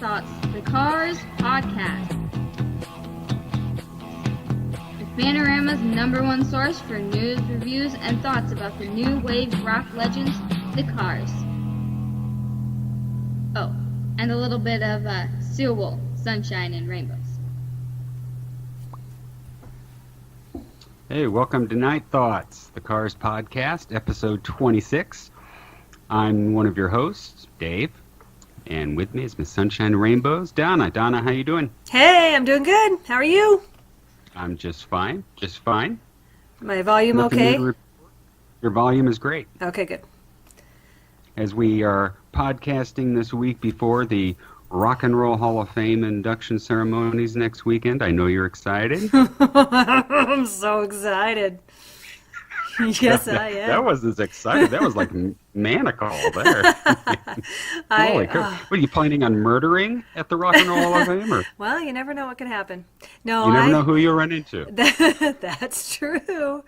Thoughts, the Cars Podcast. The Panorama's #1 source for news, reviews, and thoughts about the new wave rock legends, the Cars. Oh, and a little bit of Steel Wool, Sunshine and Rainbows. Hey, welcome to Night Thoughts, the Cars Podcast, episode 26. I'm one of your hosts, Dave, and with me is Miss Sunshine and Rainbows, Donna. Donna, how you doing? Hey, I'm doing good. How are you? I'm just fine, just fine. My volume okay? Your volume is great. Okay, good. As we are podcasting this week before the Rock and Roll Hall of Fame induction ceremonies next weekend, I know you're excited. I'm so excited. Yes, I am. That was as excited. That was like maniacal there. Holy crap. What, are you planning on murdering at the Rock and Roll Hall of Fame? Or? Well, you never know what can happen. No, you never know who you'll run into. That's true.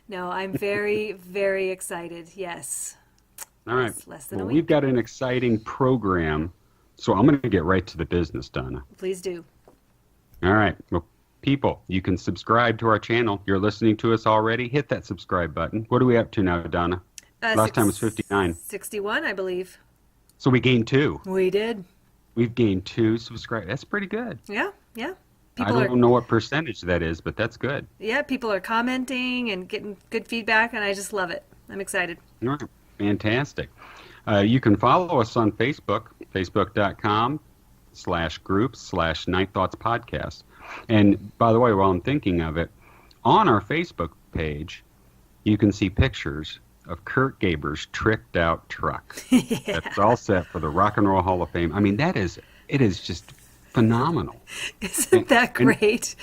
No, I'm very, very excited. Yes. All right. It's less than a week. We've got an exciting program, so I'm going to get right to the business, Donna. Please do. All right. Well, people, you can subscribe to our channel. You're listening to us already. Hit that subscribe button. What are we up to now, Donna? Last time was 59. 61, I believe. So we gained 2. We did. We've gained 2 subscribers. That's pretty good. Yeah. I don't know what percentage that is, but that's good. Yeah, people are commenting and getting good feedback, and I just love it. I'm excited. All right. Fantastic. You can follow us on Facebook, facebook.com/groups/Night Thoughts Podcast. And by the way, while I'm thinking of it, on our Facebook page, you can see pictures of Kurt Gaber's tricked out truck. Yeah. That's all set for the Rock and Roll Hall of Fame. I mean, it is just phenomenal. Isn't that great?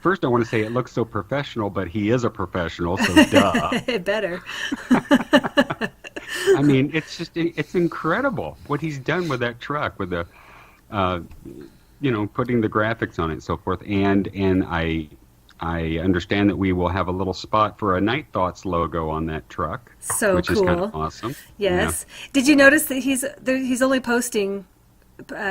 First, I want to say it looks so professional, but he is a professional, so duh. It better. I mean, it's incredible what he's done with that truck, with the, putting the graphics on it and so forth. And I understand that we will have a little spot for a Night Thoughts logo on that truck. So which cool. is kind of awesome. Yes. Yeah. Did you notice that he's only posting,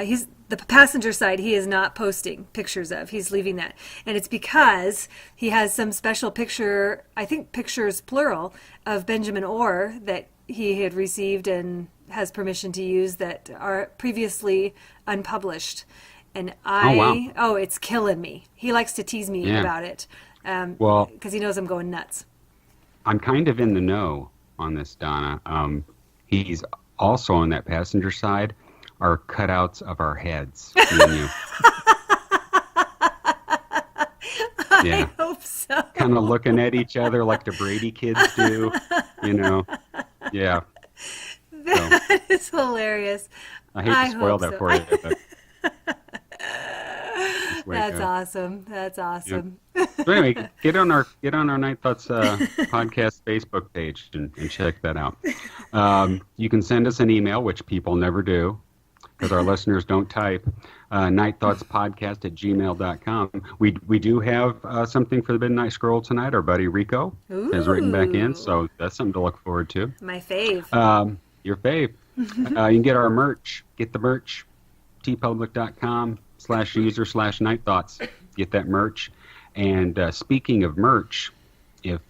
he's the passenger side he is not posting pictures of. He's leaving that. And it's because he has some special picture, I think pictures plural, of Benjamin Orr that he had received and has permission to use that are previously unpublished. And it's killing me. He likes to tease me about it because he knows I'm going nuts. I'm kind of in the know on this, Donna. He's also on that passenger side are cutouts of our heads. Me and you. I hope so. Kind of looking at each other like the Brady kids do, Yeah. That is hilarious. I hate to spoil that for you, but That's awesome. That's awesome. Yeah. So anyway, get on our Night Thoughts podcast Facebook page and check that out. You can send us an email, which people never do because our listeners don't type. nightthoughtspodcast@gmail.com. We do have something for the Midnight Scroll tonight. Our buddy Rico has written back in, so that's something to look forward to. My fave. Your fave. You can get our merch. Get the merch. tpublic.com/user/nightthoughts. Get that merch. And speaking of merch, if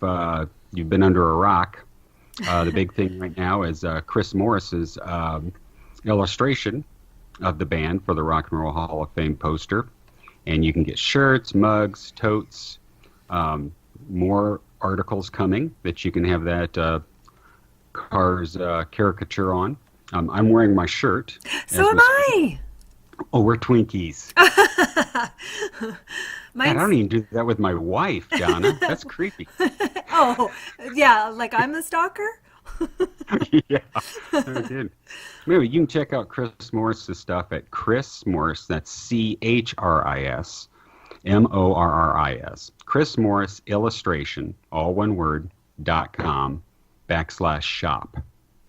you've been under a rock, the big thing right now is Chris Morris's illustration of the band for the Rock and Roll Hall of Fame poster. And you can get shirts, mugs, totes, more articles coming that you can have that Cars caricature on. I'm wearing my shirt. So am I. Oh, we're Twinkies. I don't even do that with my wife, Donna. That's creepy. Oh, yeah, like I'm the stalker? Yeah, I did. Maybe you can check out Chris Morris' stuff at Chris Morris. That's ChrisMorris. Chris Morris Illustration, all one word, .com/shop.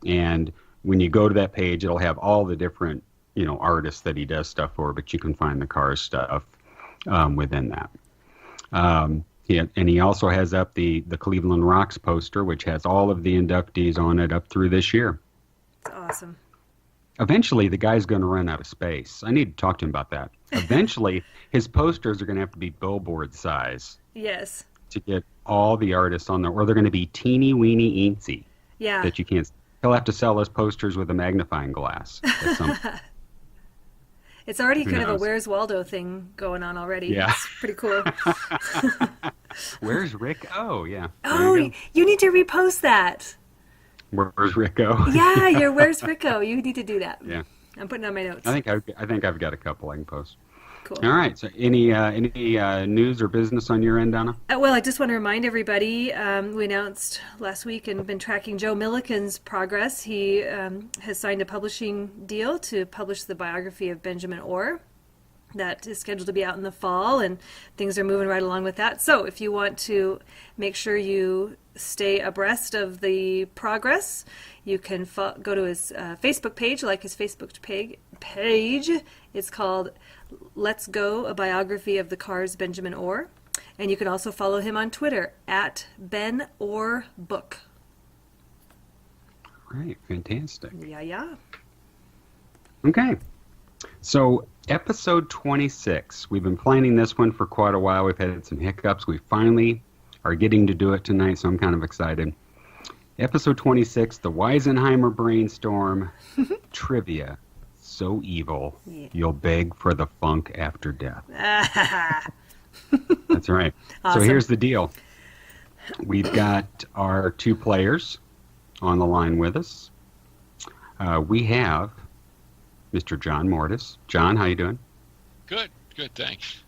And when you go to that page, it'll have all the different, artists that he does stuff for, but you can find the Cars stuff within that. He also has up the Cleveland Rocks poster, which has all of the inductees on it up through this year. That's awesome. eventually the guy's going to run out of space. I need to talk to him about that. Eventually, his posters are going to have to be billboard size. Yes. To get all the artists on there, or they're going to be teeny weeny eensy. Yeah. That you can't. He'll have to sell those posters with a magnifying glass. At some It's already Who kind of a knows? Where's Waldo thing going on already. Yeah. It's pretty cool. Where's Rick? Oh, yeah. There Oh, you go. you need to repost that. Where's Rico? Yeah, your Where's Rico? You need to do that. Yeah. I'm putting on my notes. I think I've got a couple I can post. Cool. All right. So any news or business on your end, Donna? Well, I just want to remind everybody, we announced last week and been tracking Joe Milliken's progress. He has signed a publishing deal to publish the biography of Benjamin Orr. That is scheduled to be out in the fall, and things are moving right along with that. So if you want to make sure you stay abreast of the progress, you can go to his Facebook page, like his Facebook page. It's called Let's Go, a biography of the Cars Benjamin Orr. And you can also follow him on Twitter at Ben Orr Book. Right. Fantastic. Yeah. Okay. So episode 26. We've been planning this one for quite a while. We've had some hiccups. We finally are getting to do it tonight, so I'm kind of excited. Episode 26, the Wisenheimer Brainstorm Trivia. So evil, you'll beg for the funk after death. That's right. Awesome. So here's the deal. We've got our two players on the line with us. We have Mr. John Mortas. John, how you doing? Good, thanks.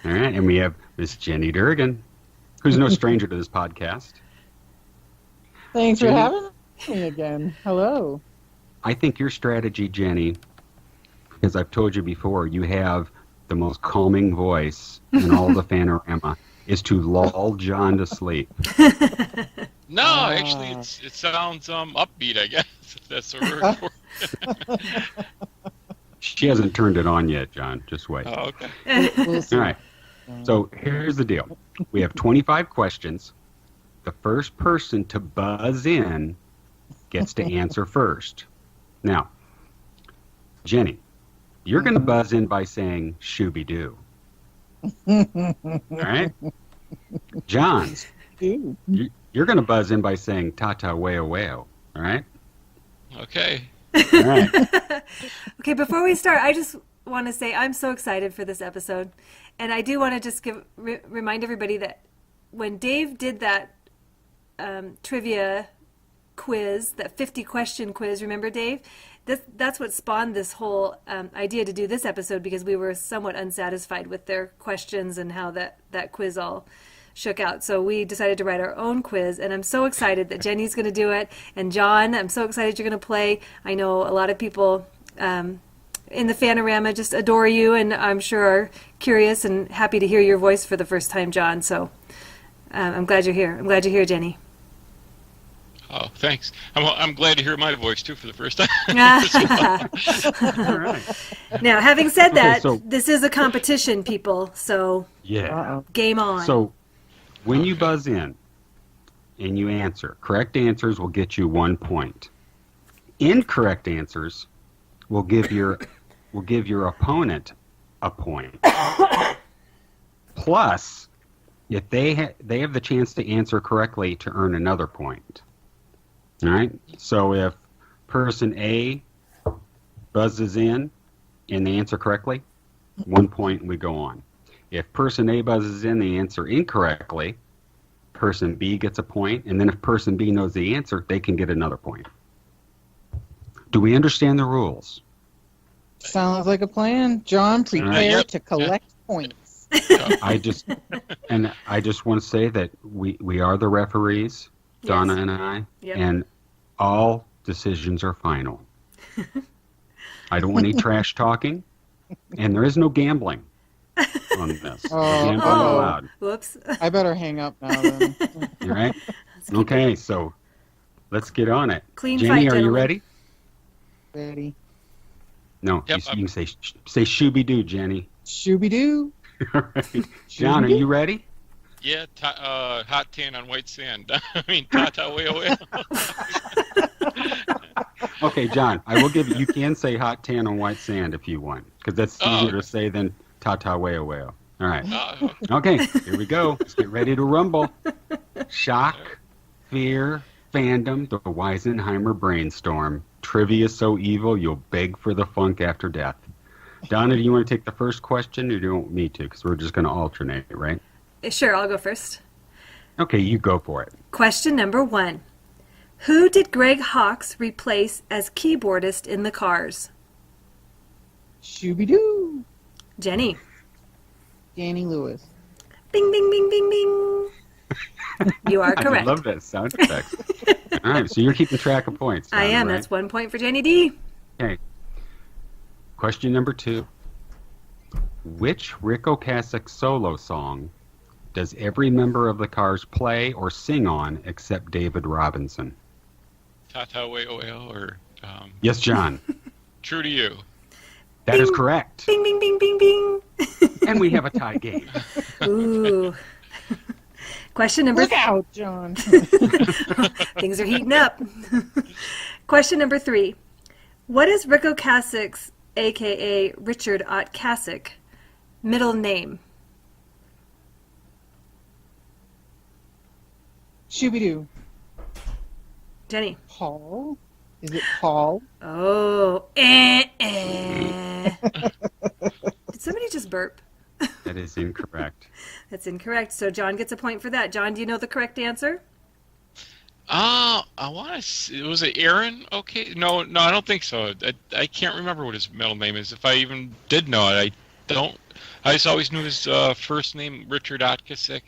All right, and we have Miss Jenny Durgin, who's no stranger to this podcast. Thanks for Jenny? having me again. Hello. I think your strategy, Jenny, because I've told you before, you have the most calming voice in all the Fanorama, is to lull John to sleep. No, actually, it sounds upbeat, I guess, if that's the word for it. She hasn't turned it on yet, John. Just wait. Oh, okay. We'll see. All right. So here's the deal. We have 25 questions. The first person to buzz in gets to answer first. Now, Jenny, you're going to buzz in by saying shooby-doo. All right? John, Ooh. you're going to buzz in by saying ta-ta weo. All right? Okay. All right. Okay, before we start, I just want to say I'm so excited for this episode. And I do want to just remind everybody that when Dave did that trivia quiz, that 50-question quiz, remember, Dave? That's what spawned this whole idea to do this episode, because we were somewhat unsatisfied with their questions and how that quiz all shook out. So we decided to write our own quiz, and I'm so excited that Jenny's going to do it. And John, I'm so excited you're going to play. I know a lot of people in the Fanorama just adore you, and I'm sure are curious and happy to hear your voice for the first time, John. So I'm glad you're here. I'm glad you're here, Jenny. Oh, thanks. I'm glad to hear my voice, too, for the first time. All right. Now, having said that, so- this is a competition, people, so Yeah. Uh-oh. game on. So when you buzz in and you answer, correct answers will get you 1 point. Incorrect answers will give your opponent a point. Plus, if they have the chance to answer correctly to earn another point. All right? So if person A buzzes in and they answer correctly, 1 point and we go on. If person A buzzes in, they answer incorrectly, person B gets a point, and then if person B knows the answer, they can get another point. Do we understand the rules? Sounds like a plan. John, prepare Yep. to collect points. I just want to say that we are the referees, Donna and I, Yep. and all decisions are final. I don't want any trash talking, and there is no gambling on this. Oh. Gambling Oh. allowed. Whoops. I better hang up now then. All right? Okay, so let's get on it. Clean Jenny, fight, are you gentlemen. ready? Ready. No, Yep, you can say shooby-doo, Jenny. Shooby-doo. All right. John, are you ready? Yeah, hot tan on white sand. I mean, ta-ta, way away. Okay, John, I will give you. You can say hot tan on white sand if you want, because that's easier to say than tata weo weo. All right. Okay, here we go. Let's get ready to rumble. Shock, fear, fandom, the Wisenheimer brainstorm. Trivia so evil you'll beg for the funk after death. Donna, do you want to take the first question, or do you want me to? Because we're just going to alternate, right? Sure, I'll go first. Okay, you go for it. Question number 1. Who did Greg Hawkes replace as keyboardist in the Cars? Shooby-doo. Jenny. Danny Lewis. Bing, bing, bing, bing, bing. You are correct. I love that sound effect. All right, so you're keeping track of points. I Donna, am. right? That's 1 point for Jenny D. Okay. Question number 2. Which Rick Ocasek solo song does every member of the Cars play or sing on except David Robinson? Tata Weo Weo or Yes, John. True to You. That is correct. Bing, bing, bing, bing, bing. And we have a tie game. Ooh. Question number Look out, John. Things are heating up. Question number 3. What is Rick Ocasek's, a.k.a. Richard Ocasek, middle name? Shooby-doo. Jenny. Paul? Is it Paul? Oh. Did somebody just burp? That is incorrect. That's incorrect. So John gets a point for that. John, do you know the correct answer? I want to. Was it Aaron? Okay. No, I don't think so. I can't remember what his middle name is. If I even did know it, I don't. I just always knew his first name, Richard Ocasek.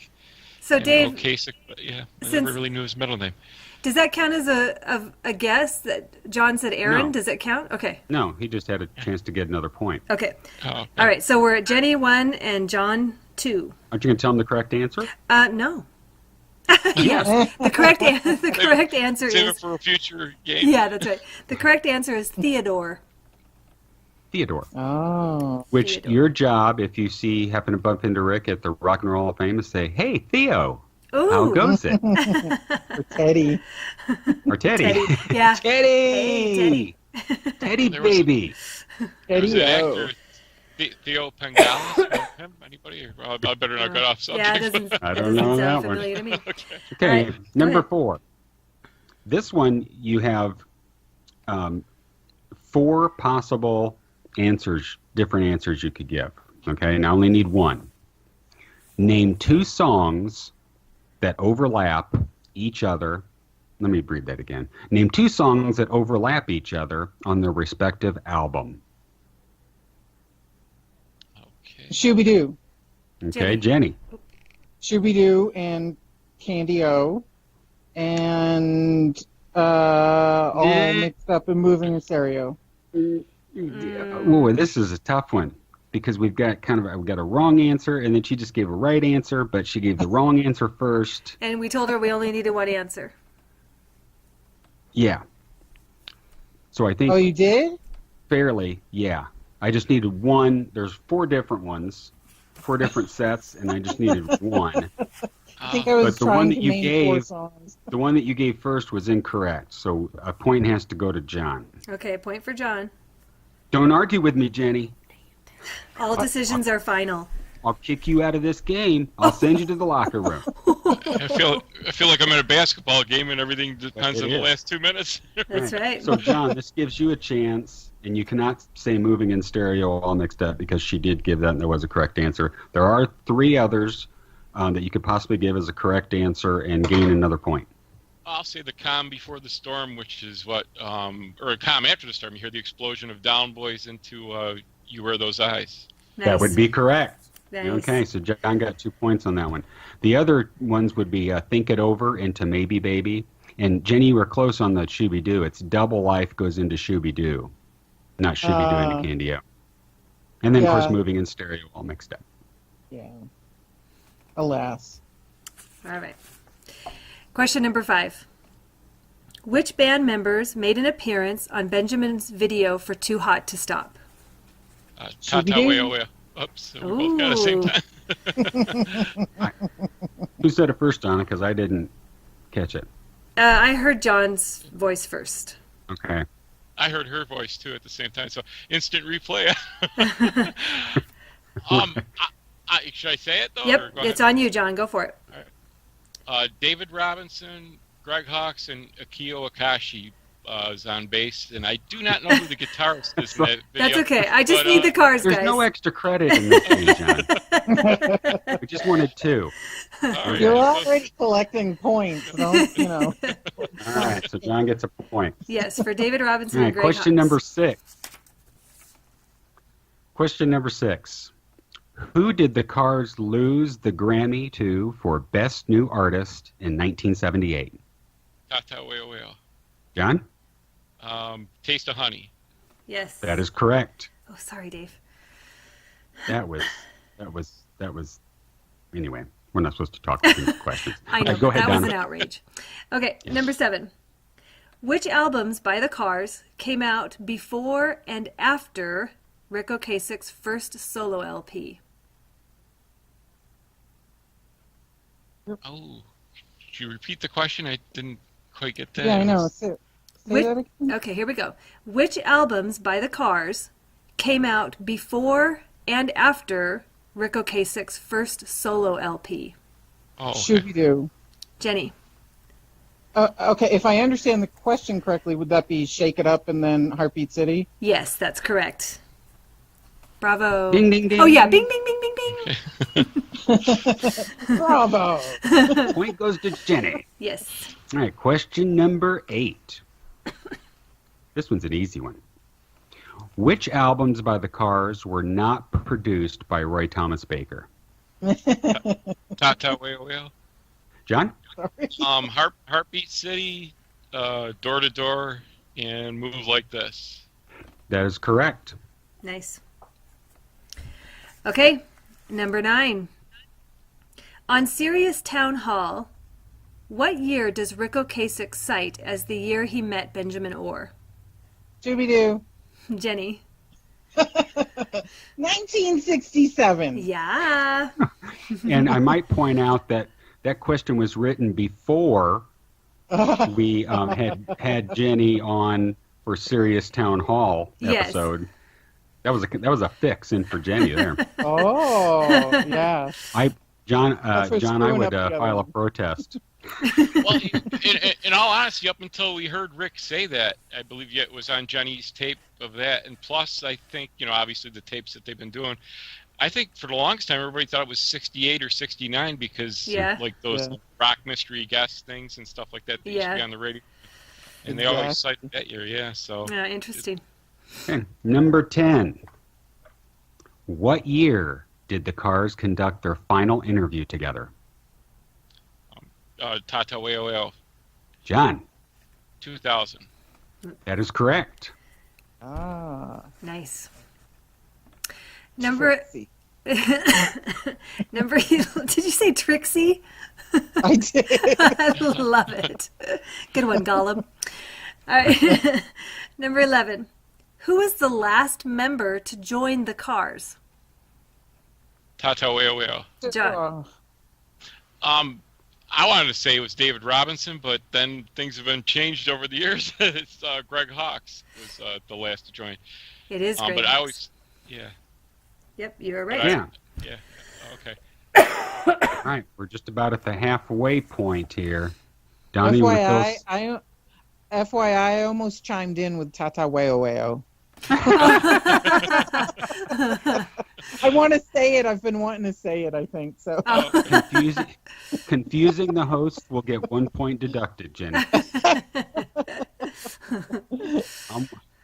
So Dave, Ocasek, but yeah, I since- never really knew his middle name. does that count as a guess that John said Aaron? No. Does it count? Okay. No, he just had a chance to get another point. Okay. Oh, okay. All right. So we're at Jenny 1 and John 2. Aren't you going to tell him the correct answer? No. Yes. The correct answer Save is it for a future game. yeah, that's right. The correct answer is Theodore. Theodore. Oh. Which Theodore. your job, if you happen to bump into Rick at the Rock and Roll Hall of Fame, is say, "Hey, Theo, Ooh. how goes it?" For Teddy. Or Teddy. Teddy. Yeah. Teddy. Teddy There was- baby. There's Teddy an O. actor, Theo Pengalis. Know him? Anybody? Well, I better not get off subject. Yeah, it doesn't, I it don't doesn't know sound that one. familiar to me. Okay. Okay, All right, go number ahead. 4. This one you have 4 possible answers, different answers you could give. Okay, and I only need one. Name 2 songs that overlap each other. Let me read that again. Name 2 songs that overlap each other on their respective album. Okay. Shooby-doo. Okay, Jenny. Shooby-doo and Candy O. And all mixed up and moving in stereo. Ooh, this is a tough one because we've got a wrong answer, and then she just gave a right answer, but she gave the wrong answer first. And we told her we only needed one answer. Yeah. So I think Oh, you did? fairly, yeah. I just needed one. There's 4 different ones, 4 different sets, and I just needed one. I think I was But the trying one that to you name 4 gave- songs. The one that you gave first was incorrect, so a point has to go to John. Okay, point for John. Don't argue with me, Jenny. All decisions are final. I'll kick you out of this game. I'll send you to the locker room. I feel like I'm in a basketball game and everything depends It on the is. last 2 minutes. That's right. So, John, this gives you a chance, and you cannot say moving in stereo all mixed up because she did give that and there was a correct answer. There are 3 others that you could possibly give as a correct answer and gain another point. I'll say the calm before the storm, which is what, or a calm after the storm. You hear the explosion of Down Boys into You Wear Those Eyes. Nice. That would be correct. Nice. Okay, so John got 2 points on that one. The other ones would be Think It Over into Maybe Baby. And Jenny, you were close on the Shooby-Doo. It's Double Life goes into Shooby-Doo, not Shooby-Doo into Candy-O. And then, of course, Yeah. moving in stereo all mixed up. Yeah. Alas. All right. Question number 5. Which band members made an appearance on Benjamin's video for Too Hot to Stop? Tata Shooby-Doo. Weo Weo. Oops, we both got the same time. Who said it first, Donna? Because I didn't catch it. I heard John's voice first. Okay. I heard her voice too at the same time. So instant replay. Should I say it though? Yep, or go it's ahead? on you, John. Go for it. David Robinson, Greg Hawkes, and Akio Akashi is on bass, and I do not know who the guitarist is in that video. That's okay. I just need the cars, There's guys. no extra credit in this one, John. We just wanted 2. All right. You're already collecting points, don't you know? All right, so John gets a point. Yes, for David Robinson All and right, Greg question Hawkes. number 6. Question number 6. Who did the Cars lose the Grammy to for Best New Artist in 1978? Tata Weo John? Weo. Taste of Honey. Yes. That is correct. Oh, sorry, Dave. That was. Anyway, we're not supposed to talk about these questions. I know, Go ahead, that was Donna. an outrage. Okay, number 7. Which albums by the Cars came out before and after Rick Ocasek's first solo LP? Oh, could you repeat the question? I didn't quite get that. Yeah, I know. Say Which- that again? Okay, here we go. Which albums by the Cars came out before and after Rick Ocasek's first solo LP? Oh, okay. Shooby-Doo. Jenny. Okay, if I understand the question correctly, would that be Shake It Up and then Heartbeat City? Yes, that's correct. Bravo. Ding, ding, ding. Oh, yeah. Bing, bing, bing, bing, bing. Bravo! Point goes to Jenny. Yes. All right, question number 8. This one's an easy one. Which albums by the Cars were not produced by Roy Thomas Baker? Tata Weo. John? Sorry. Heartbeat City, Door to Door, and Move Like This. That is correct. Nice. Okay, number 9. On Sirius Town Hall, what year does Rick Ocasek cite as the year he met Benjamin Orr? Shooby-Doo. Jenny. 1967. Yeah. And I might point out that that question was written before we had Jenny on for Sirius Town Hall Yes. episode. That was a fix in for Jenny there. Oh, yeah. John, That's what's I screwing would up the other file a one. protest. Well, in all honesty, up until we heard Rick say that, I believe it was on Jenny's tape of that. And plus, I think, obviously the tapes that they've been doing, I think for the longest time, everybody thought it was 68 or 69 because Yeah. like those Yeah. rock mystery guest things and stuff like that used to be Yeah. on the radio. And they always Exactly. cited that year, yeah. So Interesting. Okay. Number 10. What year did the Cars conduct their final interview together? Tata Weo, John? 2000. That is correct. Ah. Nice. Number Trixie. number. Did you say Trixie? I did. I love it. Good one, Gollum. All right. Number 11. Who was the last member to join the Cars? Tata Weo. John. I wanted to say it was David Robinson, but then things have been changed over the years. It's Greg Hawkes was the last to join. It is great. But I always, yeah. Yep, you're right. Yeah. Yeah. Okay. All right. We're just about at the halfway point here. Donnie, you wanna fill us- FYI, I almost chimed in with Tata Weo Weo. I want to say it. I've been wanting to say it, I think. So. confusing the host will get 1 point deducted, Jenny.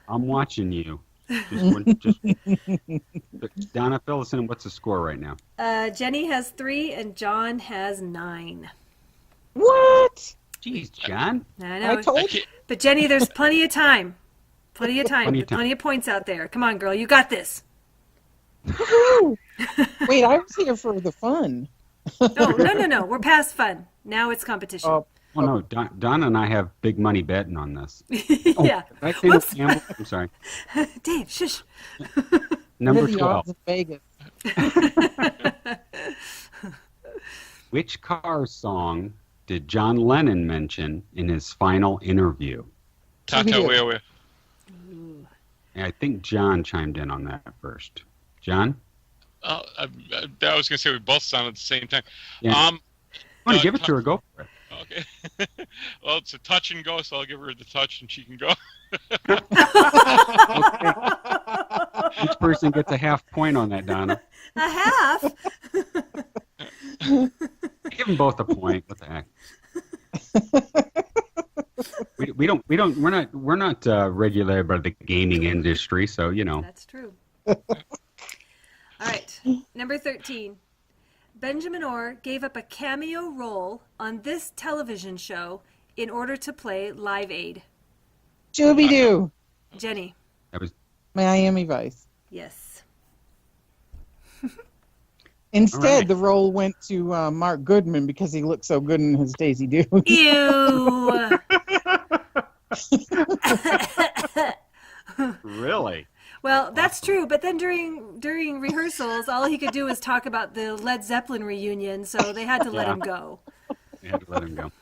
I'm watching you. Donna, fill us in. What's the score right now? Jenny has 3 and John has 9. What? Jeez, John. I know. I told I you. can't, But Jenny, there's plenty of time. Plenty of time. Plenty of time. Plenty of points out there. Come on, girl. You got this. Woo! Wait, I was here for the fun. Oh, no. We're past fun. Now it's competition. Oh, Oh, no. Donna and I have big money betting on this. Yeah. Did I say no gamble? I'm sorry. Dave, shush. Number the 12. odds of Vegas. Which Cars song did John Lennon mention in his final interview? Tata Shooby-Doo. Weo. And I think John chimed in on that first. John? I was going to say we both sound at the same time. Yeah. I'm going to give it to her. Go for it. Okay. Well, it's a touch and go, so I'll give her the touch and she can go. Okay. Each person gets a half point on that, Donna. A half? Give them both a point. What the heck? We're not regulated by the gaming industry, so you know. That's true. All right, number 13. Benjamin Orr gave up a cameo role on this television show in order to play Live Aid. Shooby-Doo. Jenny. That was Miami Vice. Yes. Instead, All right. the role went to Mark Goodman because he looked so good in his Daisy Dukes. Ew. really. Well, that's true, but then during rehearsals, all he could do was talk about the Led Zeppelin reunion, so they had to let Yeah. him go. They had to let him go.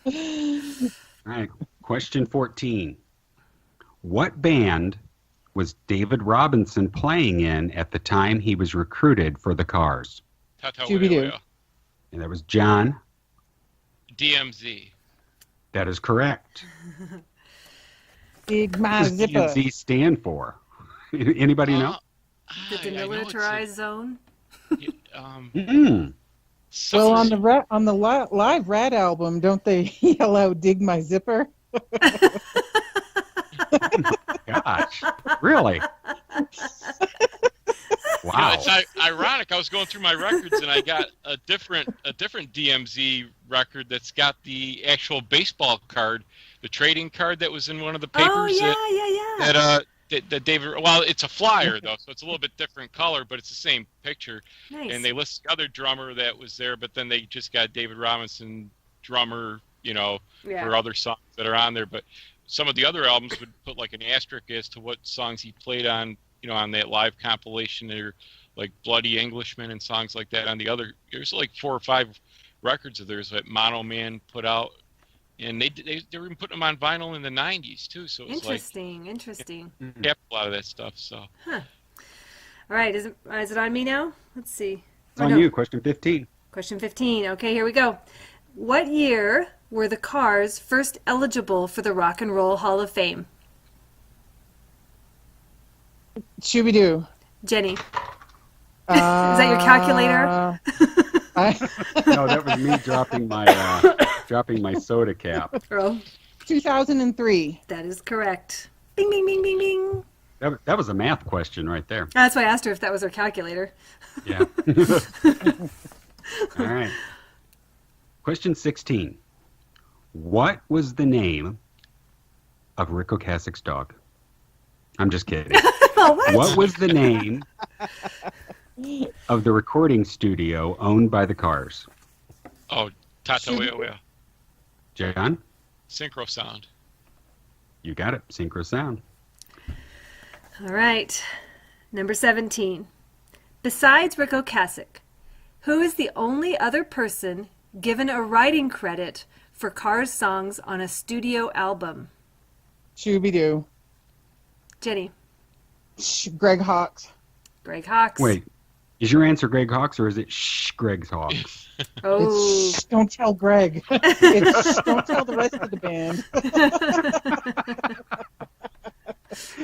All right. Question 14. What band was David Robinson playing in at the time he was recruited for the Cars? Shooby-Doo. And that was John. DMZ. That is correct. Big What my does zipper. DMZ stand for? Anybody know? The demilitarized zone. Mm. Well, on the live Rat album, don't they yell out "Dig my zipper"? Gosh, really? Wow. It's ironic. I was going through my records and I got a different DMZ record that's got the actual baseball card, the trading card that was in one of the papers. Oh, yeah. That David. Well, it's a flyer though, so it's a little bit different color, but it's the same picture. Nice. And they list the other drummer that was there, but then they just got David Robinson drummer, for other songs that are on there. But some of the other albums would put like an asterisk as to what songs he played on, on that live compilation, or like Bloody Englishman and songs like that. On the other, there's like 4 or 5 records of theirs that Mono Man put out, and they were even putting them on vinyl in the 90s too. So it was Interesting. kept a lot of that stuff. So. Huh. All right, is it on me now? Let's see. It's on you. Question 15. Question 15. Okay, here we go. What year were the Cars first eligible for the Rock and Roll Hall of Fame? Shooby-Doo. Jenny. Is that your calculator? No, that was me dropping my soda cap. Earl. 2003. That is correct. Bing, bing, bing, bing, bing. That was a math question right there. That's why I asked her if that was her calculator. Yeah. All right. Question 16. What was the name of Rick Ocasek's dog? I'm just kidding. What was the name of the recording studio owned by the Cars? Oh, Tata Wea. John? Synchro Sound. You got it. Synchro Sound. All right. Number 17. Besides Rick Ocasek, who is the only other person given a writing credit for Cars songs on a studio album? Shooby-Doo. Jenny. Greg Hawkes. Greg Hawkes. Wait. Is your answer Greg Hawkes or is it Greg Hawkes? Oh. It's don't tell Greg. It's don't tell the rest of the band.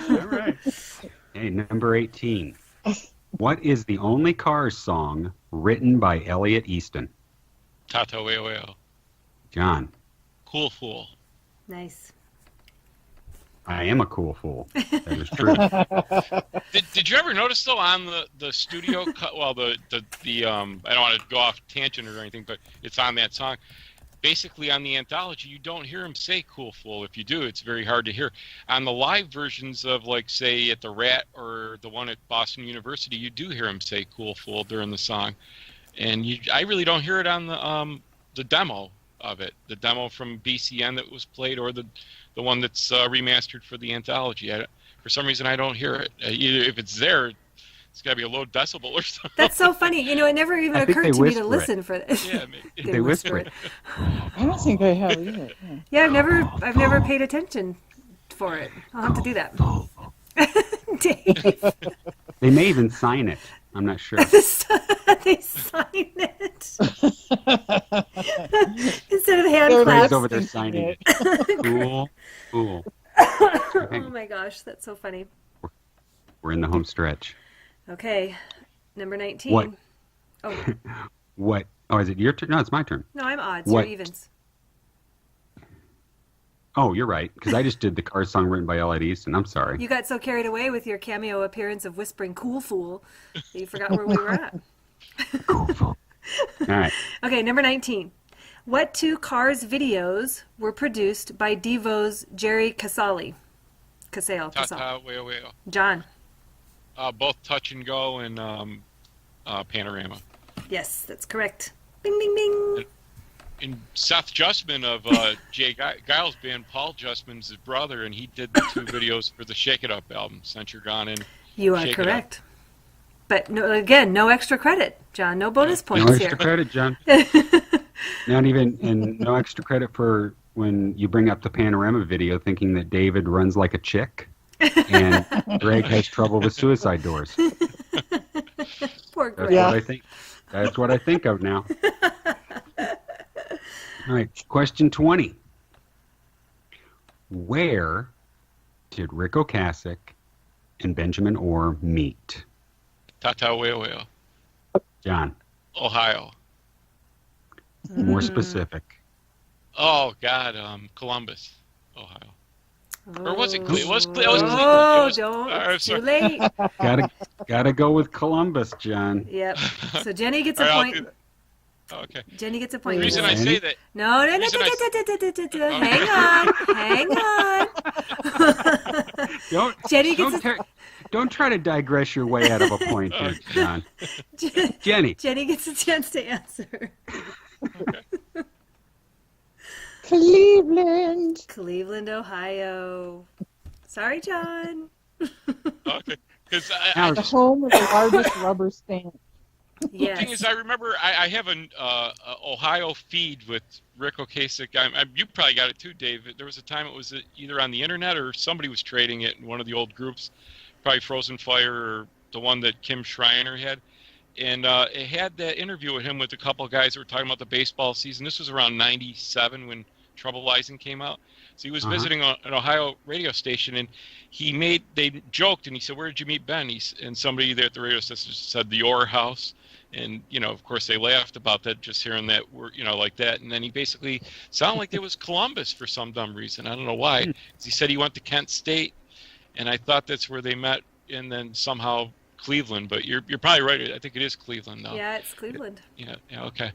All right. Hey, number 18. What is the only Cars song written by Elliot Easton? Tata Wea. John. Cool Fool. Nice. I am a cool fool. That is true. Did you ever notice though on the studio cut? Well, the I don't want to go off tangent or anything, but it's on that song. Basically, on the anthology, you don't hear him say "Cool Fool." If you do, it's very hard to hear. On the live versions of, like, say, at the Rat or the one at Boston University, you do hear him say "Cool Fool" during the song, and I really don't hear it on the demo of it, the demo from BCN that was played, or the one that's remastered for the anthology. For some reason, I don't hear it. Either if it's there, it's got to be a low decibel or something. That's so funny. It never even I think occurred they to me to whisper listen for this. Yeah, maybe. They whisper it. I don't think I have either. Yeah. Yeah, I've never paid attention for it. I'll have to do that. Dave. They may even sign it. I'm not sure. They sign it instead of hand They're claps. Gray's over there signing. Cool. Cool. Okay, Oh my gosh, that's so funny. we're in the home stretch. Okay, number 19. What? Oh, What? Oh, is it your turn? No, it's my turn. no, I'm odds. What? You're evens. Oh, you're right. Because I just did the Cars song written by Elliot Easton. I'm sorry. You got so carried away with your cameo appearance of Whispering Cool Fool that you forgot where we were at. Cool. All right. Okay, number 19. What two Cars videos were produced by Devos Jerri Casali? Casale. Ta-ta, weo. John. Both Touch and Go and Panorama. Yes, that's correct. Bing, bing, bing. And Seth Justman of Jay Giles' band, Paul Justman's his brother, and he did the two videos for the Shake It Up album, Since You're Gone and You are Shake It correct. But no, again, no extra credit, John. No bonus points No extra here. credit, John. Not even, and no extra credit for when you bring up the Panorama video thinking that David runs like a chick and Greg has trouble with suicide doors. Poor That's Greg. Yeah. what I think. That's what I think of now. All right, question 20. Where did Rick Ocasek and Benjamin Orr meet? Ta-ta, weo. John, Ohio. more specific. Oh, God, Columbus, Ohio. Or was it Cleveland? It was Cleveland. Oh, It was- don't. It's too sorry. late. Gotta go with Columbus, John. Yep. So Jenny gets a All right, I'll point. do- Okay. Jenny gets a The point. Reason reason I say that, No. reason Hang on. Don't, Jenny gets don't try to digress your way out of a point here, John. Jenny. Jenny gets a chance to answer. Cleveland. Cleveland, Ohio. Sorry, John. okay. Because Now, The home of the largest rubber stamp. the thing Yes. is, I remember I have an Ohio feed with Rick Ocasek. You probably got it too, Dave. There was a time it was either on the internet or somebody was trading it in one of the old groups, probably Frozen Fire or the one that Kim Schreiner had. And it had that interview with him with a couple of guys that were talking about the baseball season. This was around '97 when Troubleizing came out. So he was visiting an Ohio radio station, and they joked, and he said, "Where did you meet Ben?" And somebody there at the radio station said, "The Orr House." And, of course, they laughed about that, just hearing that word, like that. And then he basically sounded like it was Columbus for some dumb reason. I don't know why. 'Cause he said he went to Kent State, and I thought that's where they met, and then somehow Cleveland. But you're probably right. I think it is Cleveland, though. Yeah, it's Cleveland. Yeah, okay.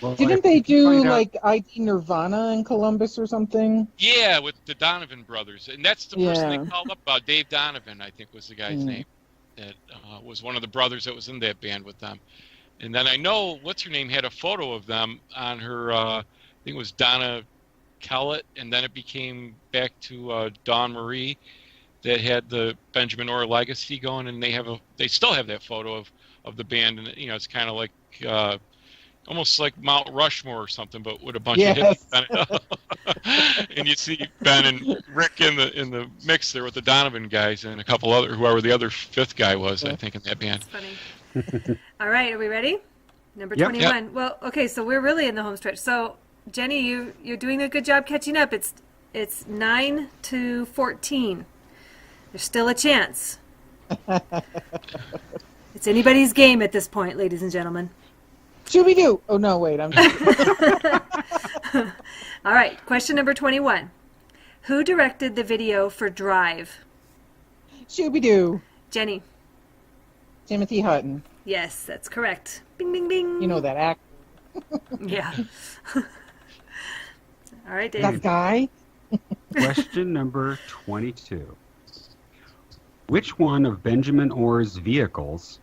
well, Didn't if they you find do out- like ID Nirvana in Columbus or something? Yeah, with the Donovan brothers. And that's the person Yeah. they called up about. Dave Donovan, I think, was the guy's name. That was one of the brothers that was in that band with them. And then I know, what's her name, had a photo of them on her, I think it was Donna Kellett, and then it became back to Dawn Marie that had the Benjamin Orr legacy going, and they still have that photo of the band, and it's kind of like almost like Mount Rushmore or something, but with a bunch of Yes. hippies. And you see Ben and Rick in the mix there with the Donovan guys and a couple other, whoever the other fifth guy was, I think, in that band. That's funny. All right, are we ready? Number Yep. 21. Well, okay, so we're really in the home stretch. So, Jenny, you're doing a good job catching up. It's 9-14. There's still a chance. It's anybody's game at this point, ladies and gentlemen. Shooby-Doo! Oh, no, wait. I'm All right, question number 21. Who directed the video for Drive? Shooby-Doo! Jenny. Timothy Hutton. Yes, that's correct. Bing, bing, bing. You know that actor. Yeah. All right, Dave. That guy. Question number 22. Which one of Benjamin Orr's vehicles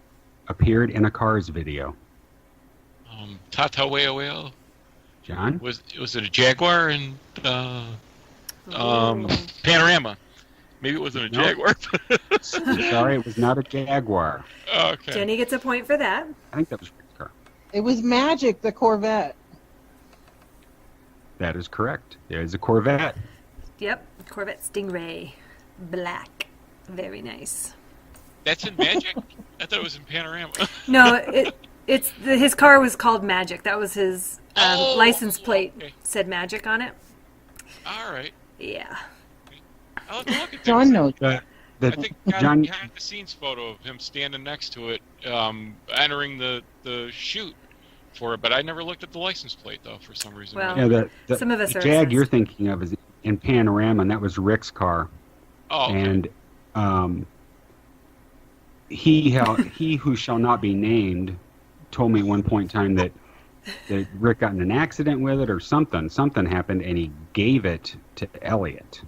appeared in a Cars video? Tata Weo. John? Was it a Jaguar and Ooh. Panorama? Maybe it wasn't a Nope. Jaguar. I'm sorry, it was not a Jaguar. Okay. Jenny gets a point for that. I think that was Rick's car. It was Magic, the Corvette. That is correct. There's a Corvette. Yep, Corvette Stingray. Black. Very nice. That's in Magic? I thought it was in Panorama. No, his car was called Magic. That was his license plate. Okay. Said Magic on it. All right. Yeah. I'll have to look at John this. knows. I think John, behind the scenes photo of him standing next to it, entering the shoot for it, but I never looked at the license plate though for some reason. Well, yeah, some of us the are Jag you're obsessed. thinking of is in Panorama, and that was Rick's car. Oh, okay. And he who shall not be named told me at one point in time that Rick got in an accident with it or something happened, and he gave it to Elliot.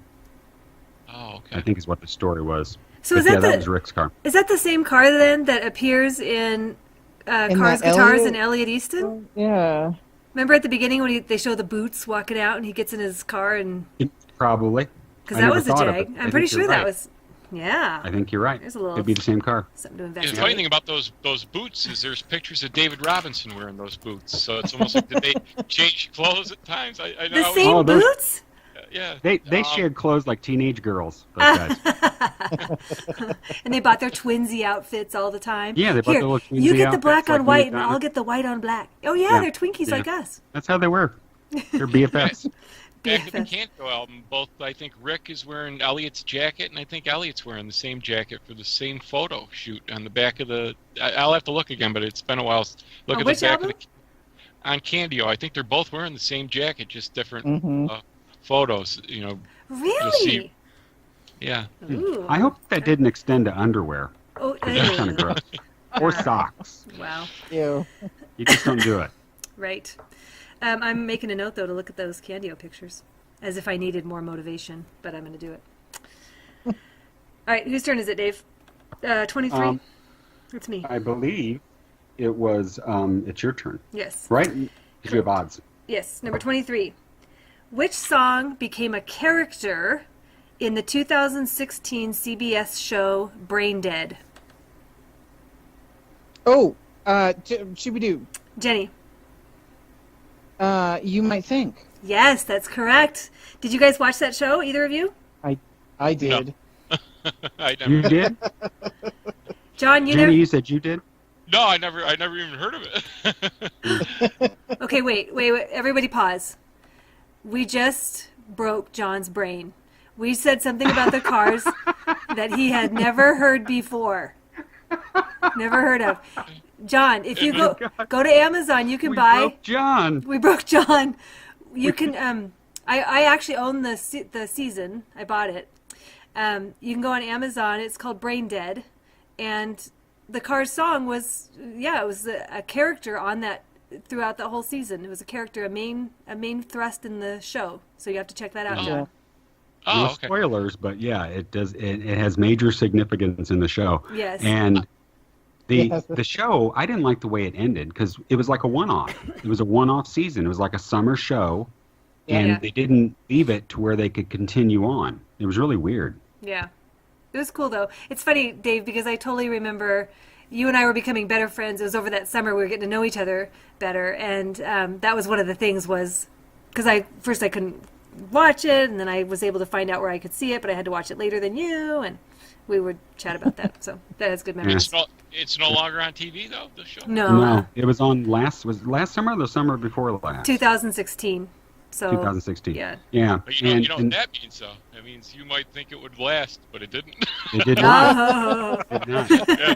Oh, okay. I think is what the story was. So But is that that was Rick's car. is that the same car then that appears in Cars, that Guitars, Elliot- and Elliot Easton? Yeah. Remember at the beginning when they show the Boots walking out and he gets in his car and Probably. because I that never was a thought of Jag. it. I'm I pretty think you're sure that right. was. Yeah. I think you're right. There's a little- It'd be the same car. Something to Yeah, investigate. the funny thing about those boots is there's pictures of David Robinson wearing those boots. So it's almost like did they change clothes at times? I The know. same Oh, those- boots? Yeah. They shared clothes like teenage girls. Those guys. And they bought their twinsy outfits all the time. Yeah, they bought Here, their little you twinsy get the black outfits like on me white, and and Donna. I'll get the white on black. Oh yeah, Yeah. they're Twinkies Yeah. like us. That's how they were. They're BFFs. Back at the BFF. Canto album, both I think Rick is wearing Elliot's jacket, and I think Elliot's wearing the same jacket for the same photo shoot on the back of the. I'll have to look again, but it's been a while. Look On at which the back album? of the. On Candio, I think they're both wearing the same jacket, just different Mhm. photos. You know, Really? yeah. Ooh. I hope that didn't extend to underwear. Oh, That's kind of gross. Or socks. wow. Ew. You just don't do it. Right. I'm making a note though to look at those Candio pictures, as if I needed more motivation, but I'm going to do it. All right, whose turn is it, Dave? 23. It's me. I believe it was. It's your turn, Yes. right? Because you have odds. Yes. Number 23. Which song became a character in the 2016 CBS show Brain Dead? Oh, Shibidoo. Jenny. You might think. Yes, that's correct. Did you guys watch that show, either of you? I did. I never. You did, John, you Jenny. never. You said you did. No, I never even heard of it. Okay, wait. Everybody pause. We just broke John's brain. We said something about the cars that he had never heard before. Never heard of. John, if you go to Amazon, you can We buy. broke John. We broke John. You can. I actually own the season. I bought it. You can go on Amazon. It's called Brain Dead, and the Cars song was it was a character on that throughout the whole season. It was a character, a main thrust in the show. So you have to check that out, Oh. John. Oh, No okay. spoilers, but yeah, it does. It has major significance in the show. Yes. And Yes. the show, I didn't like the way it ended because it was like a one-off. It was a one-off season. It was like a summer show, and Yeah. they didn't leave it to where they could continue on. It was really weird. Yeah. It was cool, though. It's funny, Dave, because I totally remember you and I were becoming better friends. It was over that summer we were getting to know each other better. And that was one of the things was, because I couldn't watch it, and then I was able to find out where I could see it, but I had to watch it later than you, and we would chat about that. So that has good memories. It's no longer on TV though. The show. No, No, it was on last summer or the summer before last? 2016. So 2016. Yeah. Yeah. But you know and, what and that means though. That means you might think it would last, but it didn't. it did not. Oh, It did not. Yeah,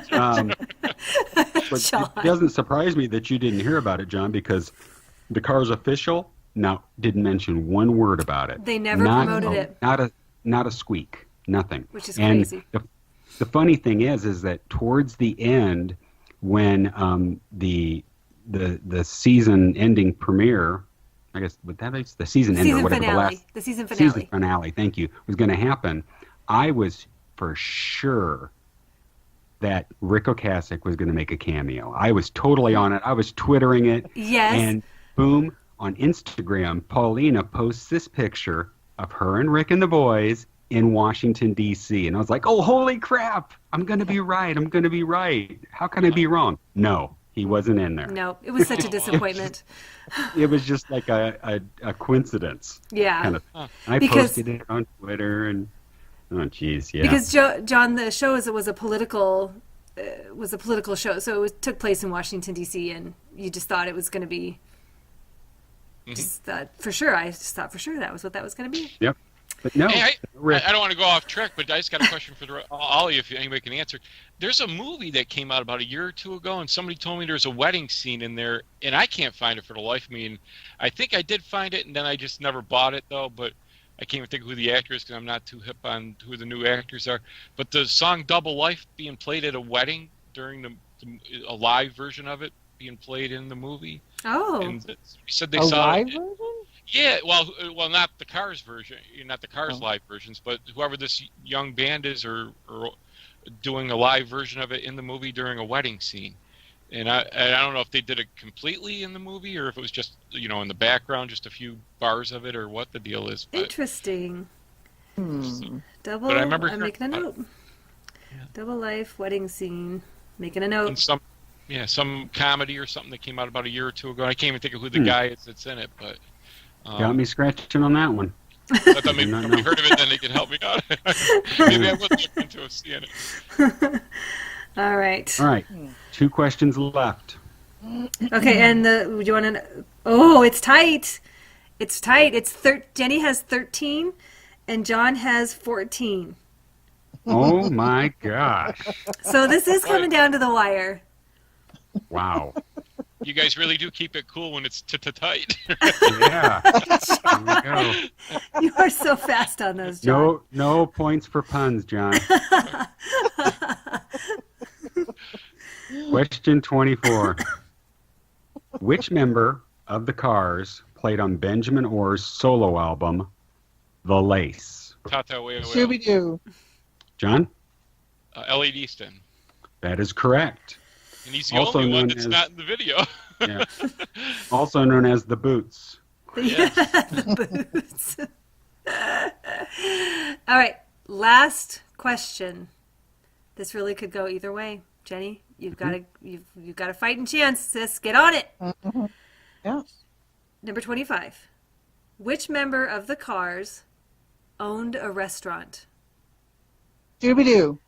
But John. it doesn't surprise me that you didn't hear about it, John, because the Cars official didn't mention one word about it. They never promoted it. Not a squeak. Nothing. Which is and crazy. The funny thing is that towards the end, when the season ending premiere, I guess would that be the season end or whatever The season finale. season finale, thank you, was going to happen, I was for sure that Rick Ocasek was going to make a cameo. I was totally on it. I was twittering it. Yes. And boom, on Instagram, Paulina posts this picture of her and Rick and the boys in Washington, D.C. And I was like, oh, holy crap. I'm going to be right. I'm going to be right. How can I be wrong? No, he wasn't in there. No, it was such a disappointment. It was just like a coincidence. Yeah. Kind of. And I Because- posted it on Twitter, and jeez, yeah. Because John, the show was a political show, so took place in Washington D.C. and you just thought it was going to be. Just thought for sure. I just thought for sure that was what that was going to be. Yep. But no, Hey, Rick. I don't want to go off track, but I just got a question for all of you, if anybody can answer. There's a movie that came out about a year or two ago, and somebody told me there's a wedding scene in there, and I can't find it for the life of me. And I think I did find it, and then I just never bought it, though. But I can't even think of who the actor is because I'm not too hip on who the new actors are. But the song "Double Life" being played at a wedding during a live version of it being played in the movie. Oh. And he said they A saw live it. version? Yeah, well, not the Cars version, not the Cars live versions, but whoever this young band is, or doing a live version of it in the movie during a wedding scene. And I don't know if they did it completely in the movie or if it was just in the background, just a few bars of it, or what the deal is. But, Interesting. Double. But I remember I'm making a note. Yeah. Double life wedding scene. Making a note. And some comedy or something that came out about a year or two ago. I can't even think of who the guy is that's in it, but. Got me scratching on that one. I thought maybe if you heard of it, then they could help me out. Maybe I would look into seeing it. All right. All right. 2 questions left. Okay, and you want to? Oh, it's tight. It's tight. Jenny has 13, and John has 14. Oh my gosh! So this is coming down to the wire. Wow. You guys really do keep it cool when it's tight. Yeah. There we go. You are so fast on those, John. No points for puns, John. Question 24. Which member of the Cars played on Benjamin Orr's solo album, The Lace? Tata, wait. Scooby-Doo. John? Elliot Easton. That is correct. And he's the Also only one known that's as- not in the video. Yeah. Also known as The Boots. Yes. The boots. All right, last question. This really could go either way, Jenny. You've got a fighting chance, sis. Get on it. Yeah. Number 25. Which member of the Cars owned a restaurant? Scooby-Doo.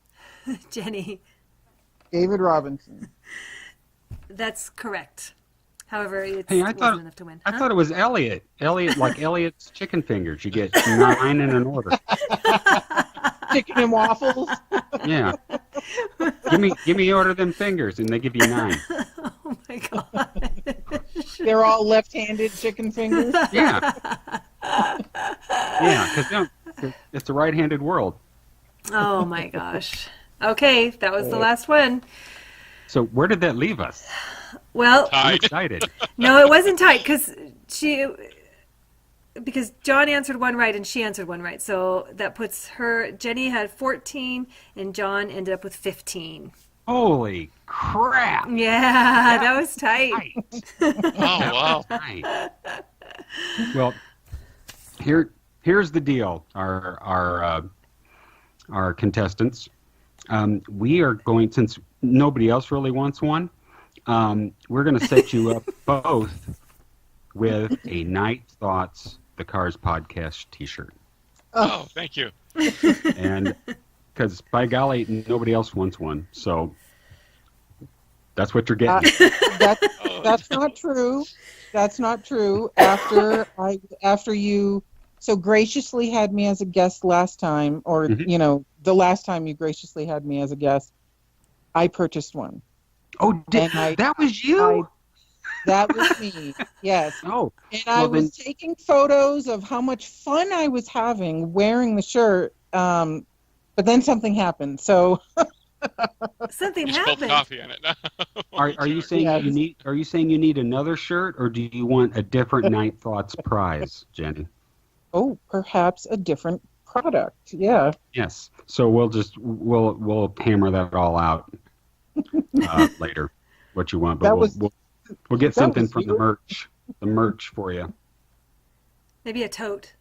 Jenny. David Robinson. That's correct. However, it Hey, wasn't enough to win. I thought it was Elliot. Elliot, like Elliot's chicken fingers. You get 9 in an order. Chicken and waffles. Yeah. Give me order them fingers, and they give you 9. Oh my god. They're all left-handed chicken fingers. Yeah. Yeah, because it's a right-handed world. Oh my gosh. Okay, that was the last one. So where did that leave us? Well, I'm Tied. excited. no, it wasn't tight because John answered one right and she answered one right. So that puts Jenny had 14 and John ended up with 15. Holy crap! Yeah, that was tight. Right. Oh, wow. Right. Well, here's the deal. Our contestants. We are going, since nobody else really wants one, we're going to set you up both with a Night Thoughts, the Cars Podcast t-shirt. Oh, thank you. And because, by golly, nobody else wants one. So that's what you're getting. That's not true. That's not true. After you so graciously had me as a guest last time, or the last time you graciously had me as a guest, I purchased one. Oh, that was you? That was me. Yes. Oh. And I was taking photos of how much fun I was having wearing the shirt, but then something happened. So Something You spilled happened. coffee in it. Are you saying you need? Are you saying you need another shirt, or do you want a different Night Thoughts prize, Jenny? oh, perhaps a different product. Yeah. Yes. So we'll hammer that all out later. What you want, but we'll get something from the merch for you. Maybe a tote.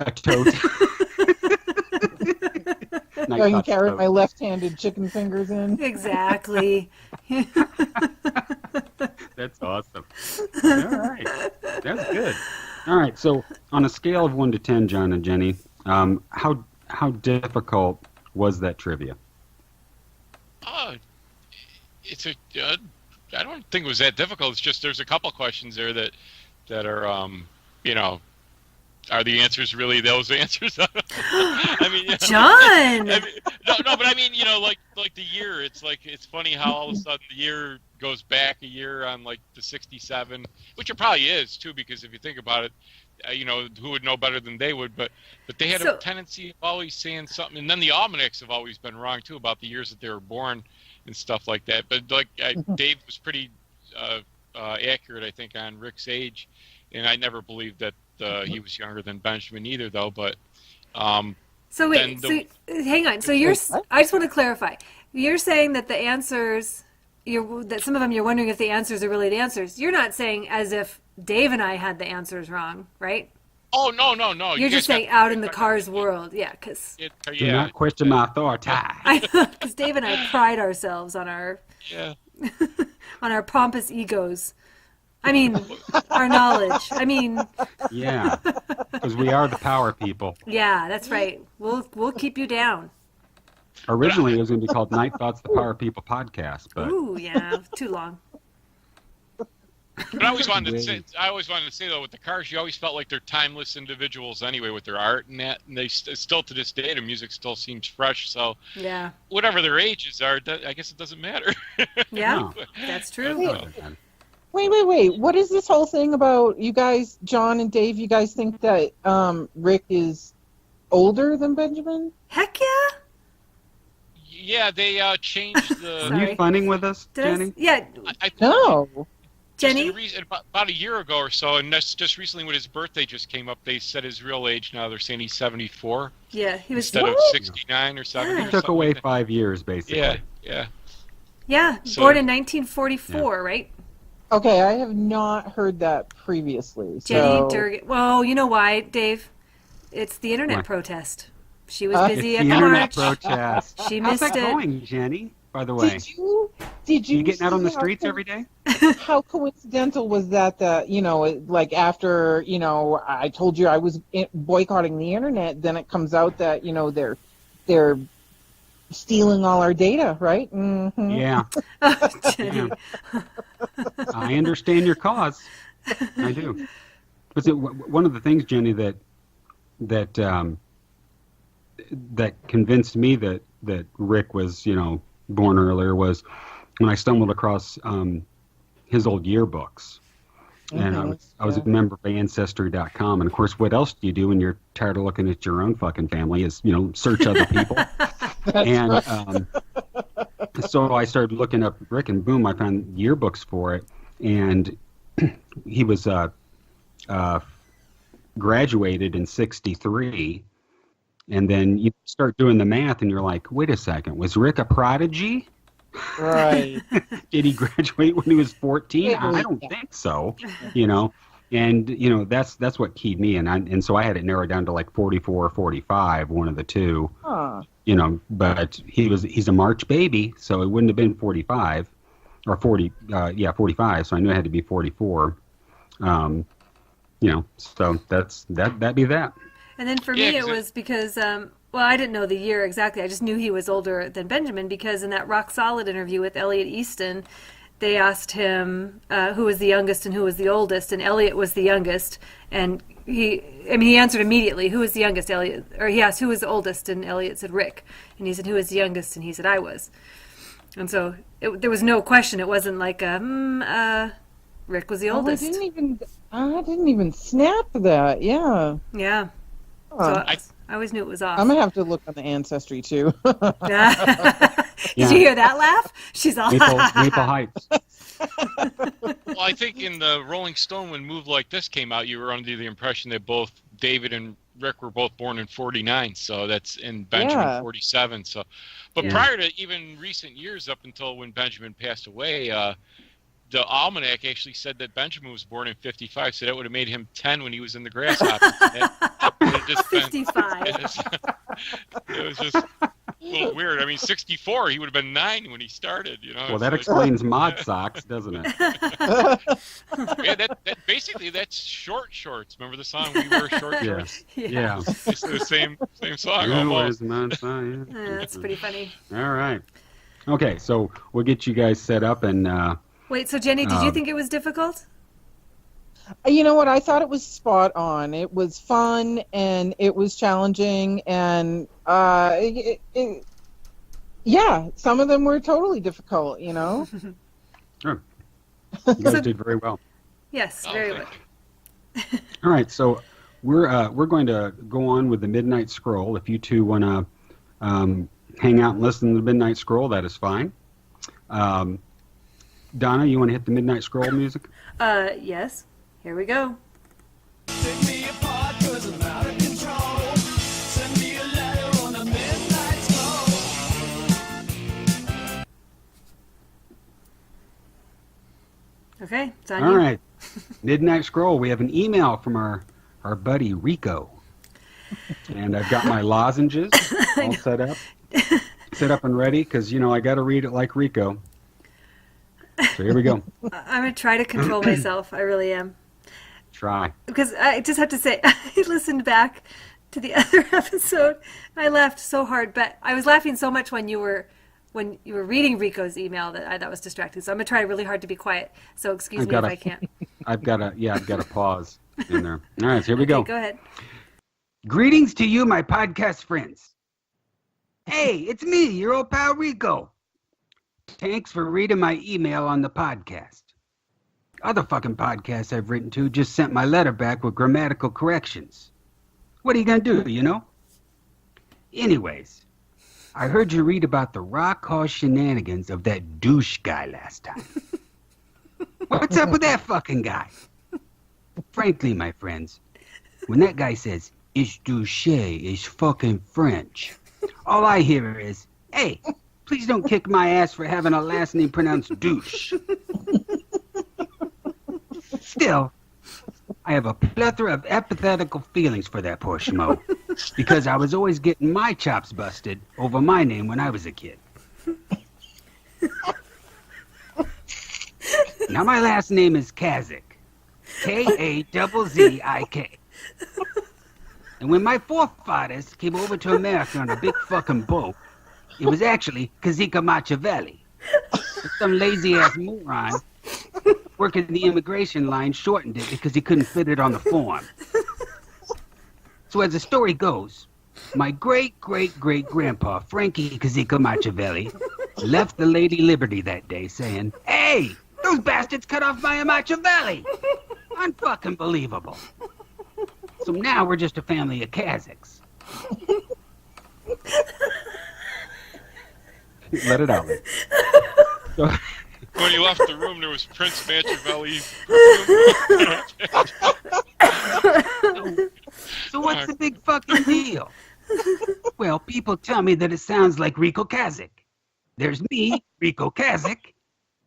A tote. So I can carry my left-handed chicken fingers in. Exactly. That's awesome. All right. That's good. All right. So on a scale of 1 to 10, John and Jenny, how how difficult was that trivia? It's I don't think it was that difficult. It's just there's a couple questions there that are are the answers really those answers? I mean, John. But I mean, like the year. It's like it's funny how all of a sudden the year goes back a year on like the '67, which it probably is too, because if you think about it, who would know better than they would? But they had a tendency of always saying something, and then the almanacs have always been wrong too about the years that they were born and stuff like that. But like Dave was pretty accurate, I think, on Rick's age, and I never believed that he was younger than Benjamin either, though. But so wait, hang on. So I just want to clarify. You're saying that the answers, that some of them you're wondering if the answers are really the answers. You're not saying as if Dave and I had the answers wrong, right? Oh, no. You're just saying out in the Cars world. Yeah, because... Do not question my authority. Because Dave and I pride ourselves on our... on our pompous egos. I mean, our knowledge. I mean... Yeah, because we are the power people. Yeah, that's right. We'll keep you down. Originally, it was going to be called Night Thoughts, the Power People podcast, but... Ooh, yeah, too long. But I always wanted to say though, with the Cars, you always felt like they're timeless individuals anyway, with their art and that, and they still to this day, their music still seems fresh. So yeah, whatever their ages are, I guess it doesn't matter. Yeah, that's true. Wait. What is this whole thing about you guys, John and Dave? You guys think that Rick is older than Benjamin? Heck yeah. Yeah, they changed the... Are you funning with us, Jenny? Yeah. No. Jenny? About a year ago or so, and that's just recently when his birthday just came up, they said his real age now. They're saying he's 74. Yeah, he was... Instead of 69 or 70. Yeah. It took away 5 years, basically. Yeah. Yeah, So, born in 1944, right? Okay, I have not heard that previously. Jenny Durgin. Well, you know why, Dave? It's the internet protest. She was busy at the internet march. protest. She How's missed that it. going, Jenny? By the way, did you getting out on the see streets every day? How coincidental was that? Like after I told you I was boycotting the internet, then it comes out that they're stealing all our data, right? Mm-hmm. Yeah. Jenny. I understand your cause. I do. But one of the things, Jenny, that convinced me that Rick was, born earlier was when I stumbled across his old yearbooks. And I was a member of Ancestry.com. And, of course, what else do you do when you're tired of looking at your own fucking family is, search other people. And so I started looking up Rick, and boom, I found yearbooks for it. And he was graduated in 1963. And then you start doing the math, and you're like, wait a second, was Rick a prodigy? Right. Did he graduate when he was 14? I don't think so, And, that's what keyed me. And so I had it narrowed down to like 44 or 45, one of the two. Huh. But he's a March baby, so it wouldn't have been 45 or 40, 45. So I knew it had to be 44. So that'd be that. And then for me, it was because, I didn't know the year exactly. I just knew he was older than Benjamin because in that Rock Solid interview with Elliot Easton, they asked him who was the youngest and who was the oldest, and Elliot was the youngest. And he answered immediately, who was the youngest, Elliot? Or he asked, who was the oldest? And Elliot said, Rick. And he said, who was the youngest? And he said, I was. And so there was no question. It wasn't like, Rick was the oldest. I didn't even snap that. Yeah. Yeah. So I always knew it was off. I'm gonna have to look on the Ancestry too. Did you hear that laugh? She's all Maple Heights. Well, I think in the Rolling Stone, when Move Like This came out, you were under the impression that both David and Rick were both born in 49, so that's in Benjamin 47. So, but prior to even recent years, up until when Benjamin passed away, the almanac actually said that Benjamin was born in 55, so that would have made him 10 when he was in the Grasshoppers. 55. It was just a little weird. mean, 64. He would have been 9 when he started. Well, that explains mod socks, doesn't it? Yeah, basically that's short shorts. Remember the song "We Wear Short Shorts"? Yeah. It's the same song almost. That's pretty funny. All right. Okay, so we'll get you guys set up and. Wait, so Jenny, did you think it was difficult? You know what? I thought it was spot on. It was fun and it was challenging, and yeah, some of them were totally difficult. Sure. You guys did very well. Yes, very well. All right, so we're going to go on with the Midnight Scroll. If you two want to hang out and listen to the Midnight Scroll, that is fine. Donna, you want to hit the Midnight Scroll music? Yes. Here we go. Take me apart 'cause I'm out of control. Send me a letter on the midnight scroll. Okay, it's on All you. right. Midnight Scroll. We have an email from our buddy Rico. And I've got my lozenges all set up and ready because, I got to read it like Rico. So here we go. I'm going to try to control myself. I really am. Try. Because I just have to say, I listened back to the other episode. I laughed so hard, but I was laughing so much when you were reading Rico's email that that was distracting. So I'm going to try really hard to be quiet. So excuse me if I can't. I've got to pause in there. All right, so here we go. Go ahead. Greetings to you, my podcast friends. Hey, it's me, your old pal Rico. Thanks for reading my email on the podcast. Other fucking podcasts I've written to just sent my letter back with grammatical corrections. What are you gonna do, Anyways, I heard you read about the rock hall shenanigans of that douche guy last time. What's up with that fucking guy? Frankly, my friends, when that guy says, "It's douche, it's fucking French," all I hear is, "Hey, please don't kick my ass for having a last name pronounced douche." Still, I have a plethora of empathetical feelings for that poor schmo, because I was always getting my chops busted over my name when I was a kid. Now my last name is Kazik. K-A-Z-Z-I-K. And when my forefathers came over to America on a big fucking boat, it was actually Kazika Machiavelli. Some lazy-ass moron working the immigration line shortened it because he couldn't fit it on the form. So as the story goes, my great-great-great-grandpa, Frankie Kazika Machiavelli, left the Lady Liberty that day saying, "Hey, those bastards cut off my Machiavelli! Unfucking believable." So now we're just a family of Kazakhs. Let it out. So, When he left the room, there was Prince Machiavelli. so what's the big fucking deal? Well, people tell me that it sounds like Rico Kazik. There's me, Rico Kazik,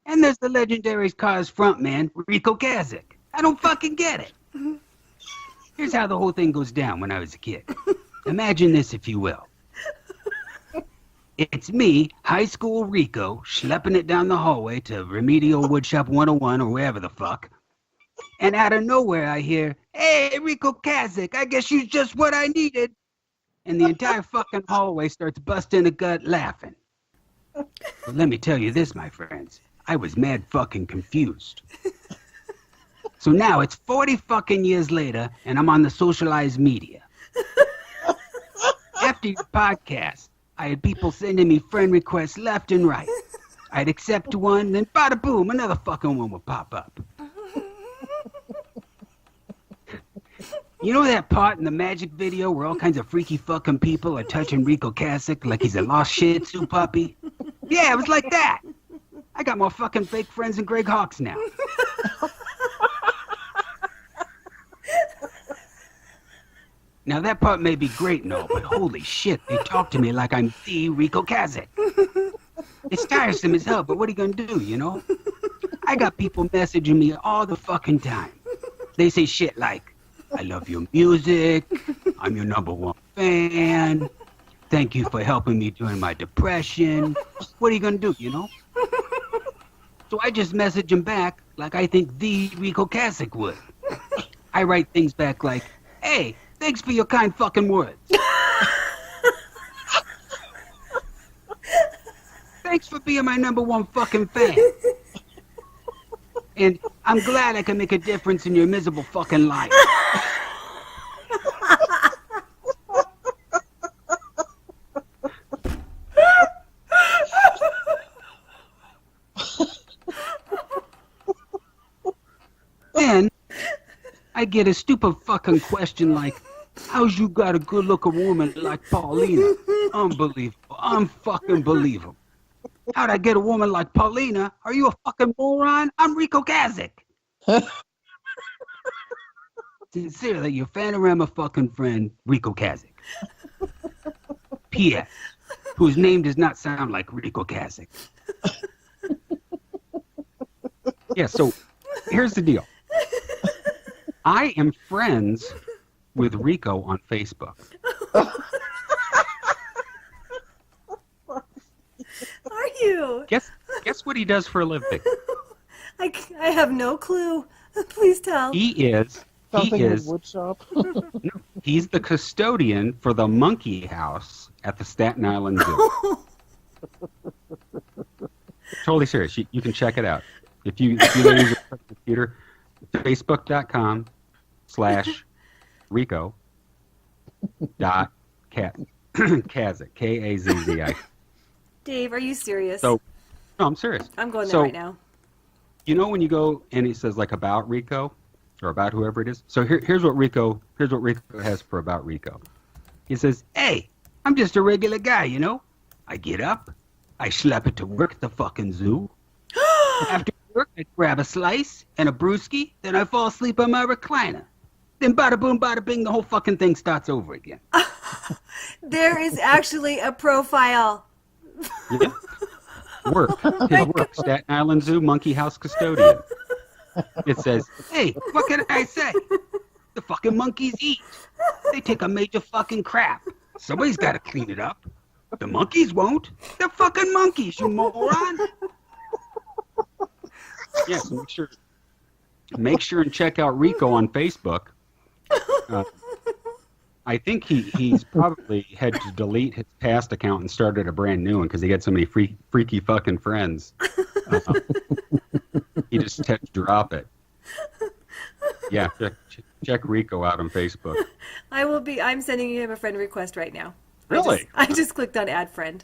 and there's the legendary Cars frontman, Rico Kazik. I don't fucking get it. Here's how the whole thing goes down when I was a kid. Imagine this, if you will. It's me, high school Rico, schlepping it down the hallway to Remedial Woodshop 101 or wherever the fuck. And out of nowhere I hear, "Hey, Rico Kazik, I guess you're just what I needed." And the entire fucking hallway starts busting a gut laughing. But let me tell you this, my friends. I was mad fucking confused. So now it's 40 fucking years later, and I'm on the socialized media. After your podcast, I had people sending me friend requests left and right. I'd accept one, then bada boom, another fucking one would pop up. You know that part in the Magic video where all kinds of freaky fucking people are touching Rico Kasich like he's a lost Shih Tzu puppy? Yeah, it was like that. I got more fucking fake friends than Greg Hawkes now. Now that part may be great and all, but holy shit, they talk to me like I'm the Rico Kasich. It's tiresome as hell, but what are you gonna do, I got people messaging me all the fucking time. They say shit like, "I love your music, I'm your #1 fan, thank you for helping me during my depression. What are you going to do, you know? So I just message him back like I think the Rico Ocasek would. I write things back like, hey, thanks for your kind fucking words. Thanks for being my #1 fucking fan. And I'm glad I can make a difference in your miserable fucking life. Then I get a stupid fucking question like, how's you got a good looking woman like Paulina? Unbelievable. Unfucking believable. How'd I get a woman like Paulina? Are you a fucking moron? I'm Rico Ocasek. Sincerely, your Fanorama fucking friend, Rico Ocasek. P.S. Whose name does not sound like Rico Ocasek. Yeah, so here's the deal. I am friends with Rico on Facebook. Are you? Guess what he does for a living? I have no clue. Please tell. Something with wood shop. He's the custodian for the monkey house at the Staten Island Zoo. Totally serious. You can check it out. If you use your computer, facebook.com/Rico Kazakh, Kazzi. Dave, are you serious? So, no, I'm serious. I'm going there right now. You know when you go and it says like about Rico or about whoever it is? So here's what Rico has for about Rico. He says, hey, I'm just a regular guy, you know? I get up, I schlep it to work at the fucking zoo. After work, I grab a slice and a brewski, then I fall asleep on my recliner. Then bada boom, bada bing, the whole fucking thing starts over again. There is actually a profile. Yeah. Work. His work. Staten Island Zoo Monkey House Custodian. It says, hey, what can I say? The fucking monkeys eat. They take a major fucking crap. Somebody's got to clean it up. The monkeys won't. They're fucking monkeys, you moron. Yeah, so make sure and check out Rico on Facebook. I think he's probably had to delete his past account and started a brand new one because he had so many freaky fucking friends. He just had to drop it. Yeah, check Rico out on Facebook. I'm sending him a friend request right now. Really? I just clicked on add friend.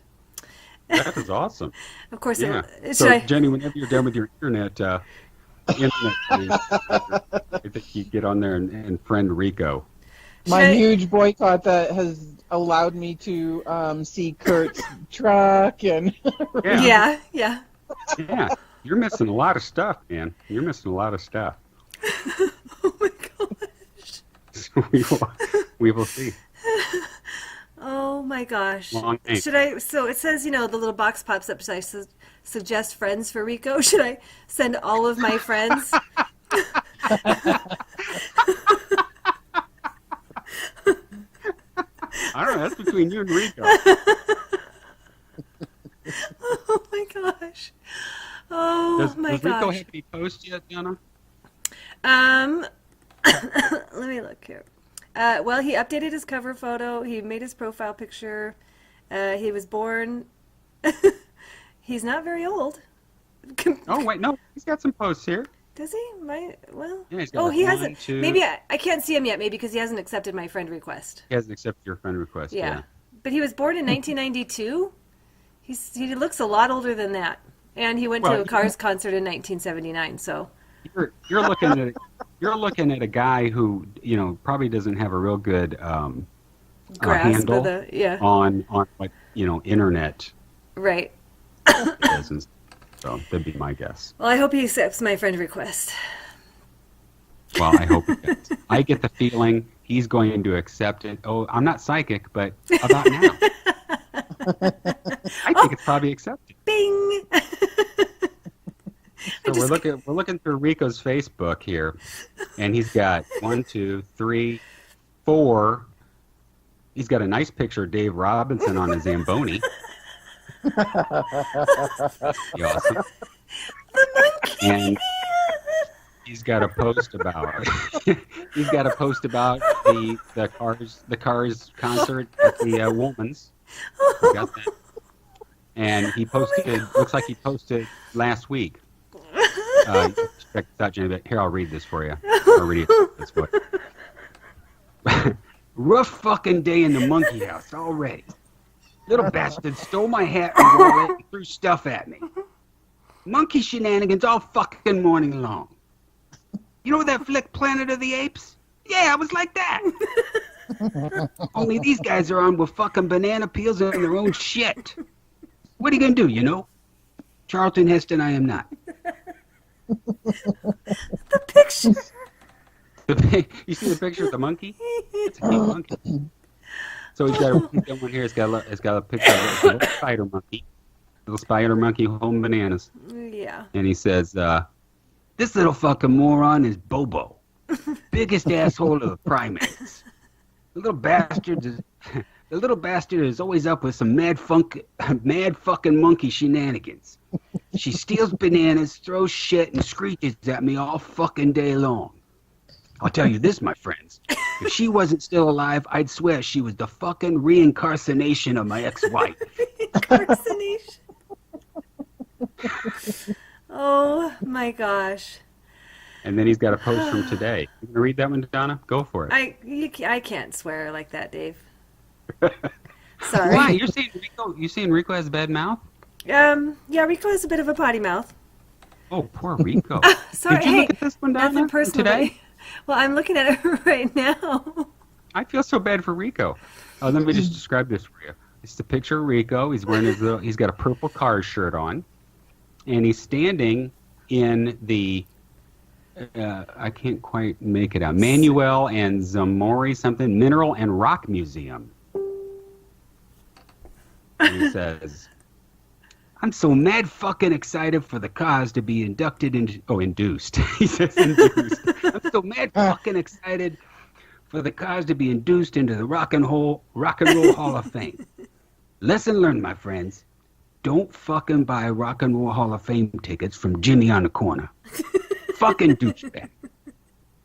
That is awesome. Of course. Yeah. So, Jenny, whenever you're done with your internet thing, I think you get on there and friend Rico. My huge boycott that has allowed me to see Kurt's truck and yeah. Yeah, you're missing a lot of stuff, man. You're missing a lot of stuff. Oh my gosh. So we will see. Oh my gosh. Long name. So it says, the little box pops up. Should I suggest friends for Rico? Should I send all of my friends? I don't know. That's between you and Rico. Oh my gosh. Oh my gosh. Does Rico gosh. have any posts yet, Donna? Let me look here. Well, he updated his cover photo. He made his profile picture. He was born. He's not very old. Oh wait, no, he's got some posts here. Does he? Yeah, he's got he one, hasn't. two. Maybe I can't see him yet. Maybe because he hasn't accepted my friend request. He hasn't accepted your friend request. Yeah. But he was born in 1992. He looks a lot older than that, and he went to a Cars concert in 1979. So you're looking at a guy who probably doesn't have a real good grasp handle of on what internet right is. So that'd be my guess. Well, I hope he accepts my friend request. Well, I hope he does. I get the feeling he's going to accept it. Oh, I'm not psychic, but about now. I think it's probably accepted. Bing! So we're looking through Rico's Facebook here, and he's got 1, 2, 3, 4, He's got a nice picture of Dave Robinson on his Zamboni. Be awesome. The monkey. And he's got a post about the Cars concert at the Woolman's. He got that. And he posted. Looks like he posted last week. Check this out, Jenny. But here, I'll read this for you. I'll read this for you. Rough fucking day in the monkey house already. Little bastard stole my hat and wallet and threw stuff at me. Monkey shenanigans all fucking morning long. You know that flick Planet of the Apes? Yeah, I was like that. Only these guys are on with fucking banana peels and their own shit. What are you gonna do, you know? Charlton Heston, I am not. The picture. You see the picture of the monkey? It's a cute monkey. So he's got one here. It's got a picture of a little spider monkey. Little spider monkey holding bananas. Yeah. And he says, this little fucking moron is Bobo. Biggest asshole of the primates. The little bastard is always up with some mad fucking monkey shenanigans. She steals bananas, throws shit, and screeches at me all fucking day long. I'll tell you this, my friends. If she wasn't still alive, I'd swear she was the fucking reincarnation of my ex-wife. Reincarnation. Oh my gosh. And then he's got a post from today. You gonna read that one, Donna? Go for it. I can't swear like that, Dave. Sorry. Why? You're saying Rico? You saying Rico has a bad mouth? Yeah, Rico has a bit of a potty mouth. Oh, poor Rico. Sorry. Did you Hey, look at this one, Donna, nothing personal. today? Well, I'm looking at it right now. I feel so bad for Rico. Oh, let me just describe this for you. It's the picture of Rico. He's wearing he's got a purple Cars shirt on, and he's standing in the I can't quite make it out. Manuel and Zamori something Mineral and Rock Museum. And he says, "I'm so mad fucking excited for the Cars to be induced." He says induced. I'm so mad fucking excited for the Cars to be induced into the Rock and Roll Hall of Fame. Lesson learned, my friends. Don't fucking buy Rock and Roll Hall of Fame tickets from Jimmy on the corner. Fucking douchebag.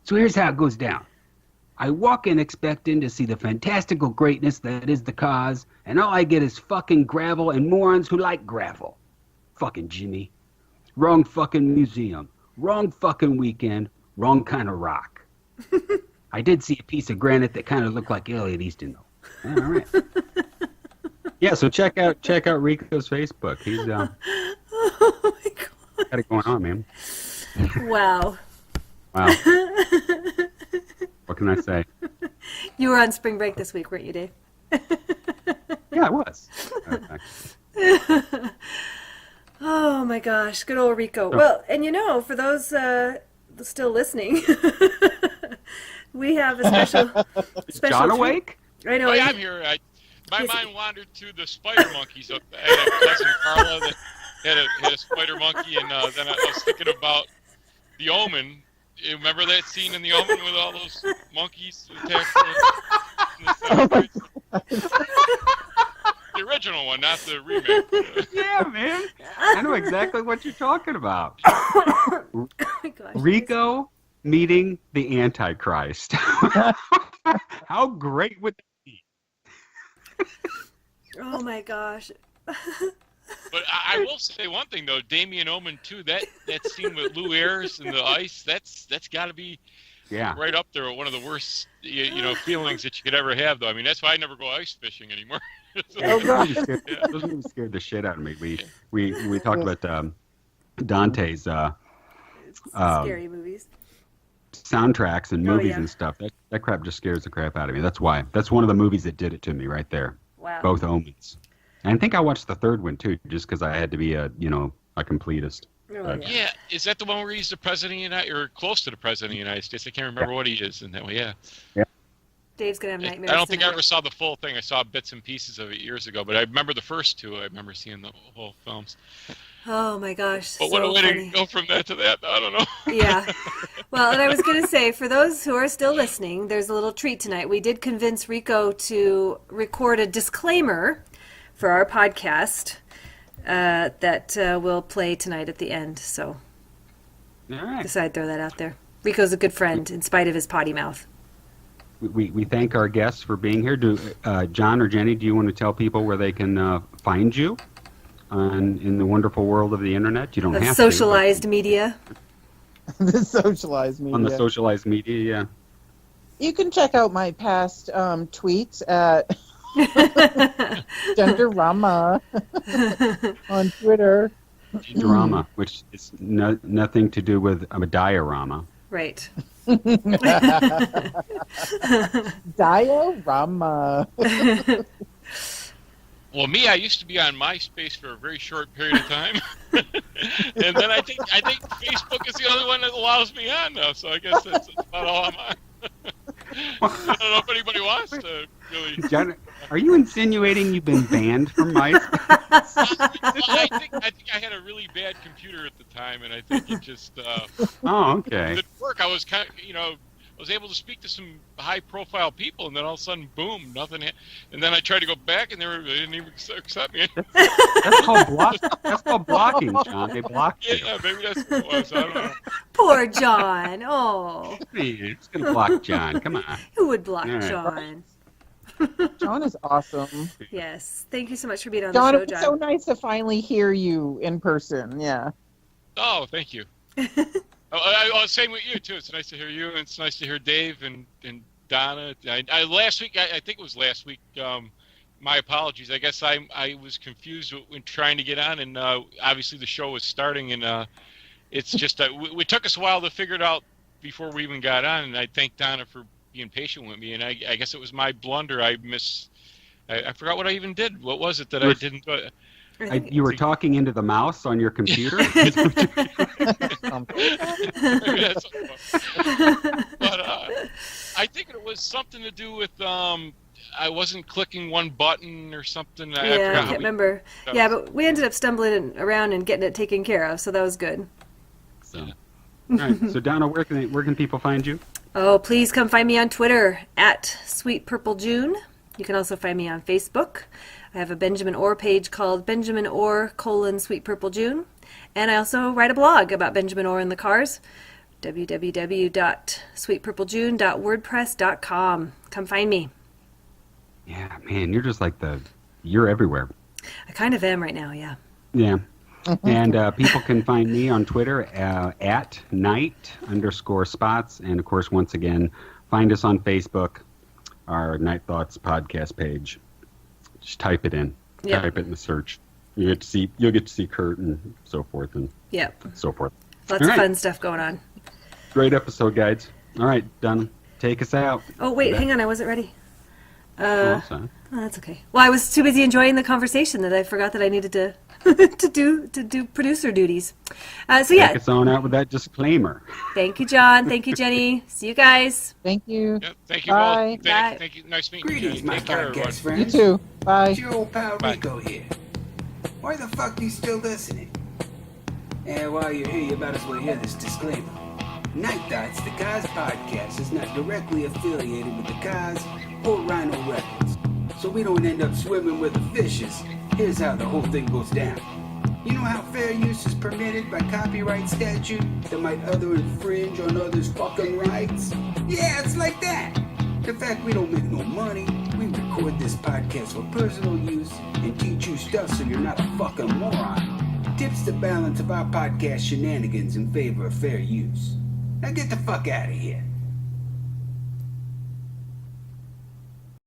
So here's how it goes down. I walk in expecting to see the fantastical greatness that is the Cars, and all I get is fucking gravel and morons who like gravel. Fucking Jimmy. Wrong fucking museum. Wrong fucking weekend. Wrong kind of rock. I did see a piece of granite that kind of looked like Elliot Easton, though. All right. Yeah, so check out Rico's Facebook. He's Oh my god. got it going on, man. Wow. Wow. What can I say? You were on spring break this week, weren't you, Dave? Yeah, I was. Oh my gosh, good old Rico. Well, and for those still listening, we have a special. John awake? I know. Oh, yeah, I'm here. My mind wandered to the spider monkeys. I had a cousin Carla that had a spider monkey, and then I was thinking about The Omen. You remember that scene in The Omen with all those monkeys attacked the original one, not the remake. Yeah, man. I know exactly what you're talking about. Oh my gosh. Rico meeting the Antichrist. How great would that be? Oh my gosh. But I will say one thing though, Damien Omen too. That scene with Lou Ayres and the ice. That's got to be right up there. One of the worst feelings that you could ever have. Though I mean, that's why I never go ice fishing anymore. Those movies scared the shit out of me. We talked about Dante's Scary movies. soundtracks and movies and stuff. That crap just scares the crap out of me. That's why. That's one of the movies that did it to me right there. Wow. Both Omens. And I think I watched the third one too, just because I had to be a completist. Oh, Yeah, is that the one where he's the president of the United, or close to the president of the United States? I can't remember what he is in that one. Yeah. Dave's gonna have nightmares. I don't think I tonight. ever saw the full thing. I saw bits and pieces of it years ago, but I remember the first two. I remember seeing the whole films. Oh my gosh. But so what a way funny. to go from that to that. I don't know. Yeah. Well, and I was going to say, for those who are still listening, there's a little treat tonight. We did convince Rico to record a disclaimer for our podcast that we'll play tonight at the end. So All right. decided to throw that out there. Rico's a good friend in spite of his potty mouth. We thank our guests for being here. John or Jenny, do you want to tell people where they can find you in the wonderful world of the internet? You don't Of have socialized media. The socialized media. on the socialized media. Yeah. You can check out my past tweets at Genderama on Twitter. Drama, which is nothing to do with a diorama. Right. Diorama. Well, me, I used to be on MySpace for a very short period of time, and then I think Facebook is the only one that allows me on now. So I guess that's about all I'm on. I don't know if anybody wants to really. John, are you insinuating you've been banned from MySpace? I think I had a really bad computer at the time, and I think it just Oh, okay. didn't work. I was kind of, I was able to speak to some high-profile people, and then all of a sudden, boom, nothing. And then I tried to go back, and they didn't even accept me. That's called blocking, John. They blocked you. Yeah, maybe that's what it was. I don't know. Poor John. Oh, Who's gonna block John? Come on. who would block All right. John? John is awesome. Yes. Thank you so much for being on John, the show, it's John. so nice to finally hear you in person. Yeah. Oh, thank you. Same with you too. It's nice to hear you, and it's nice to hear Dave and Donna. Last week, I think it was last week. My apologies. I guess I was confused when trying to get on, and obviously the show was starting, and it's just it took us a while to figure it out before we even got on. And I thank Donna for being patient with me. And I guess it was my blunder. I forgot what I even did. What was it that I didn't? You were talking into the mouse on your computer? Maybe that's what it was. But I think it was something to do with I wasn't clicking one button or something. Yeah, I can't remember. Yeah, but we ended up stumbling around and getting it taken care of, so that was good. So, all right. So, Donna, where can people find you? Oh, please come find me on Twitter at Sweet Purple June. You can also find me on Facebook. I have a Benjamin Orr page called Benjamin Orr Sweet Purple June. And I also write a blog about Benjamin Orr and the Cars. www.sweetpurplegune.wordpress.com. Come find me. Yeah, man, you're just like you're everywhere. I kind of am right now, yeah. Yeah. And people can find me on Twitter at @night_spots. And, of course, once again, find us on Facebook, our Night Thoughts podcast page. Just type it in. Yep. Type it in the search. You'll get to see Kurt and so forth and so forth. Lots All of right. fun stuff going on. Great episode, guys. All right, Donna, take us out. Oh, wait, hang on. I wasn't ready. Oh, sorry. Oh, that's okay. Well, I was too busy enjoying the conversation that I forgot that I needed to to do producer duties. So yeah. Take us on out with that disclaimer. Thank you, John. Thank you, Jenny. See you guys. Thank you. Yep, thank you Bye. both. Bye. Thank you. Nice meeting Greetings, you. my Take care, everyone. podcast friends. You too. Bye. It's your old pal Bye. Rico here. Why the fuck you still listening? And while you're here, you might as well hear this disclaimer. Night Thoughts, the Cars podcast, is not directly affiliated with the Cars or Rhino Records. So we don't end up swimming with the fishes. Here's how the whole thing goes down. You know how fair use is permitted by copyright statute that might other infringe on others' fucking rights? Yeah, it's like that. In fact, we don't make no money. We record this podcast for personal use and teach you stuff so you're not a fucking moron. Tips the balance of our podcast shenanigans in favor of fair use. Now get the fuck out of here.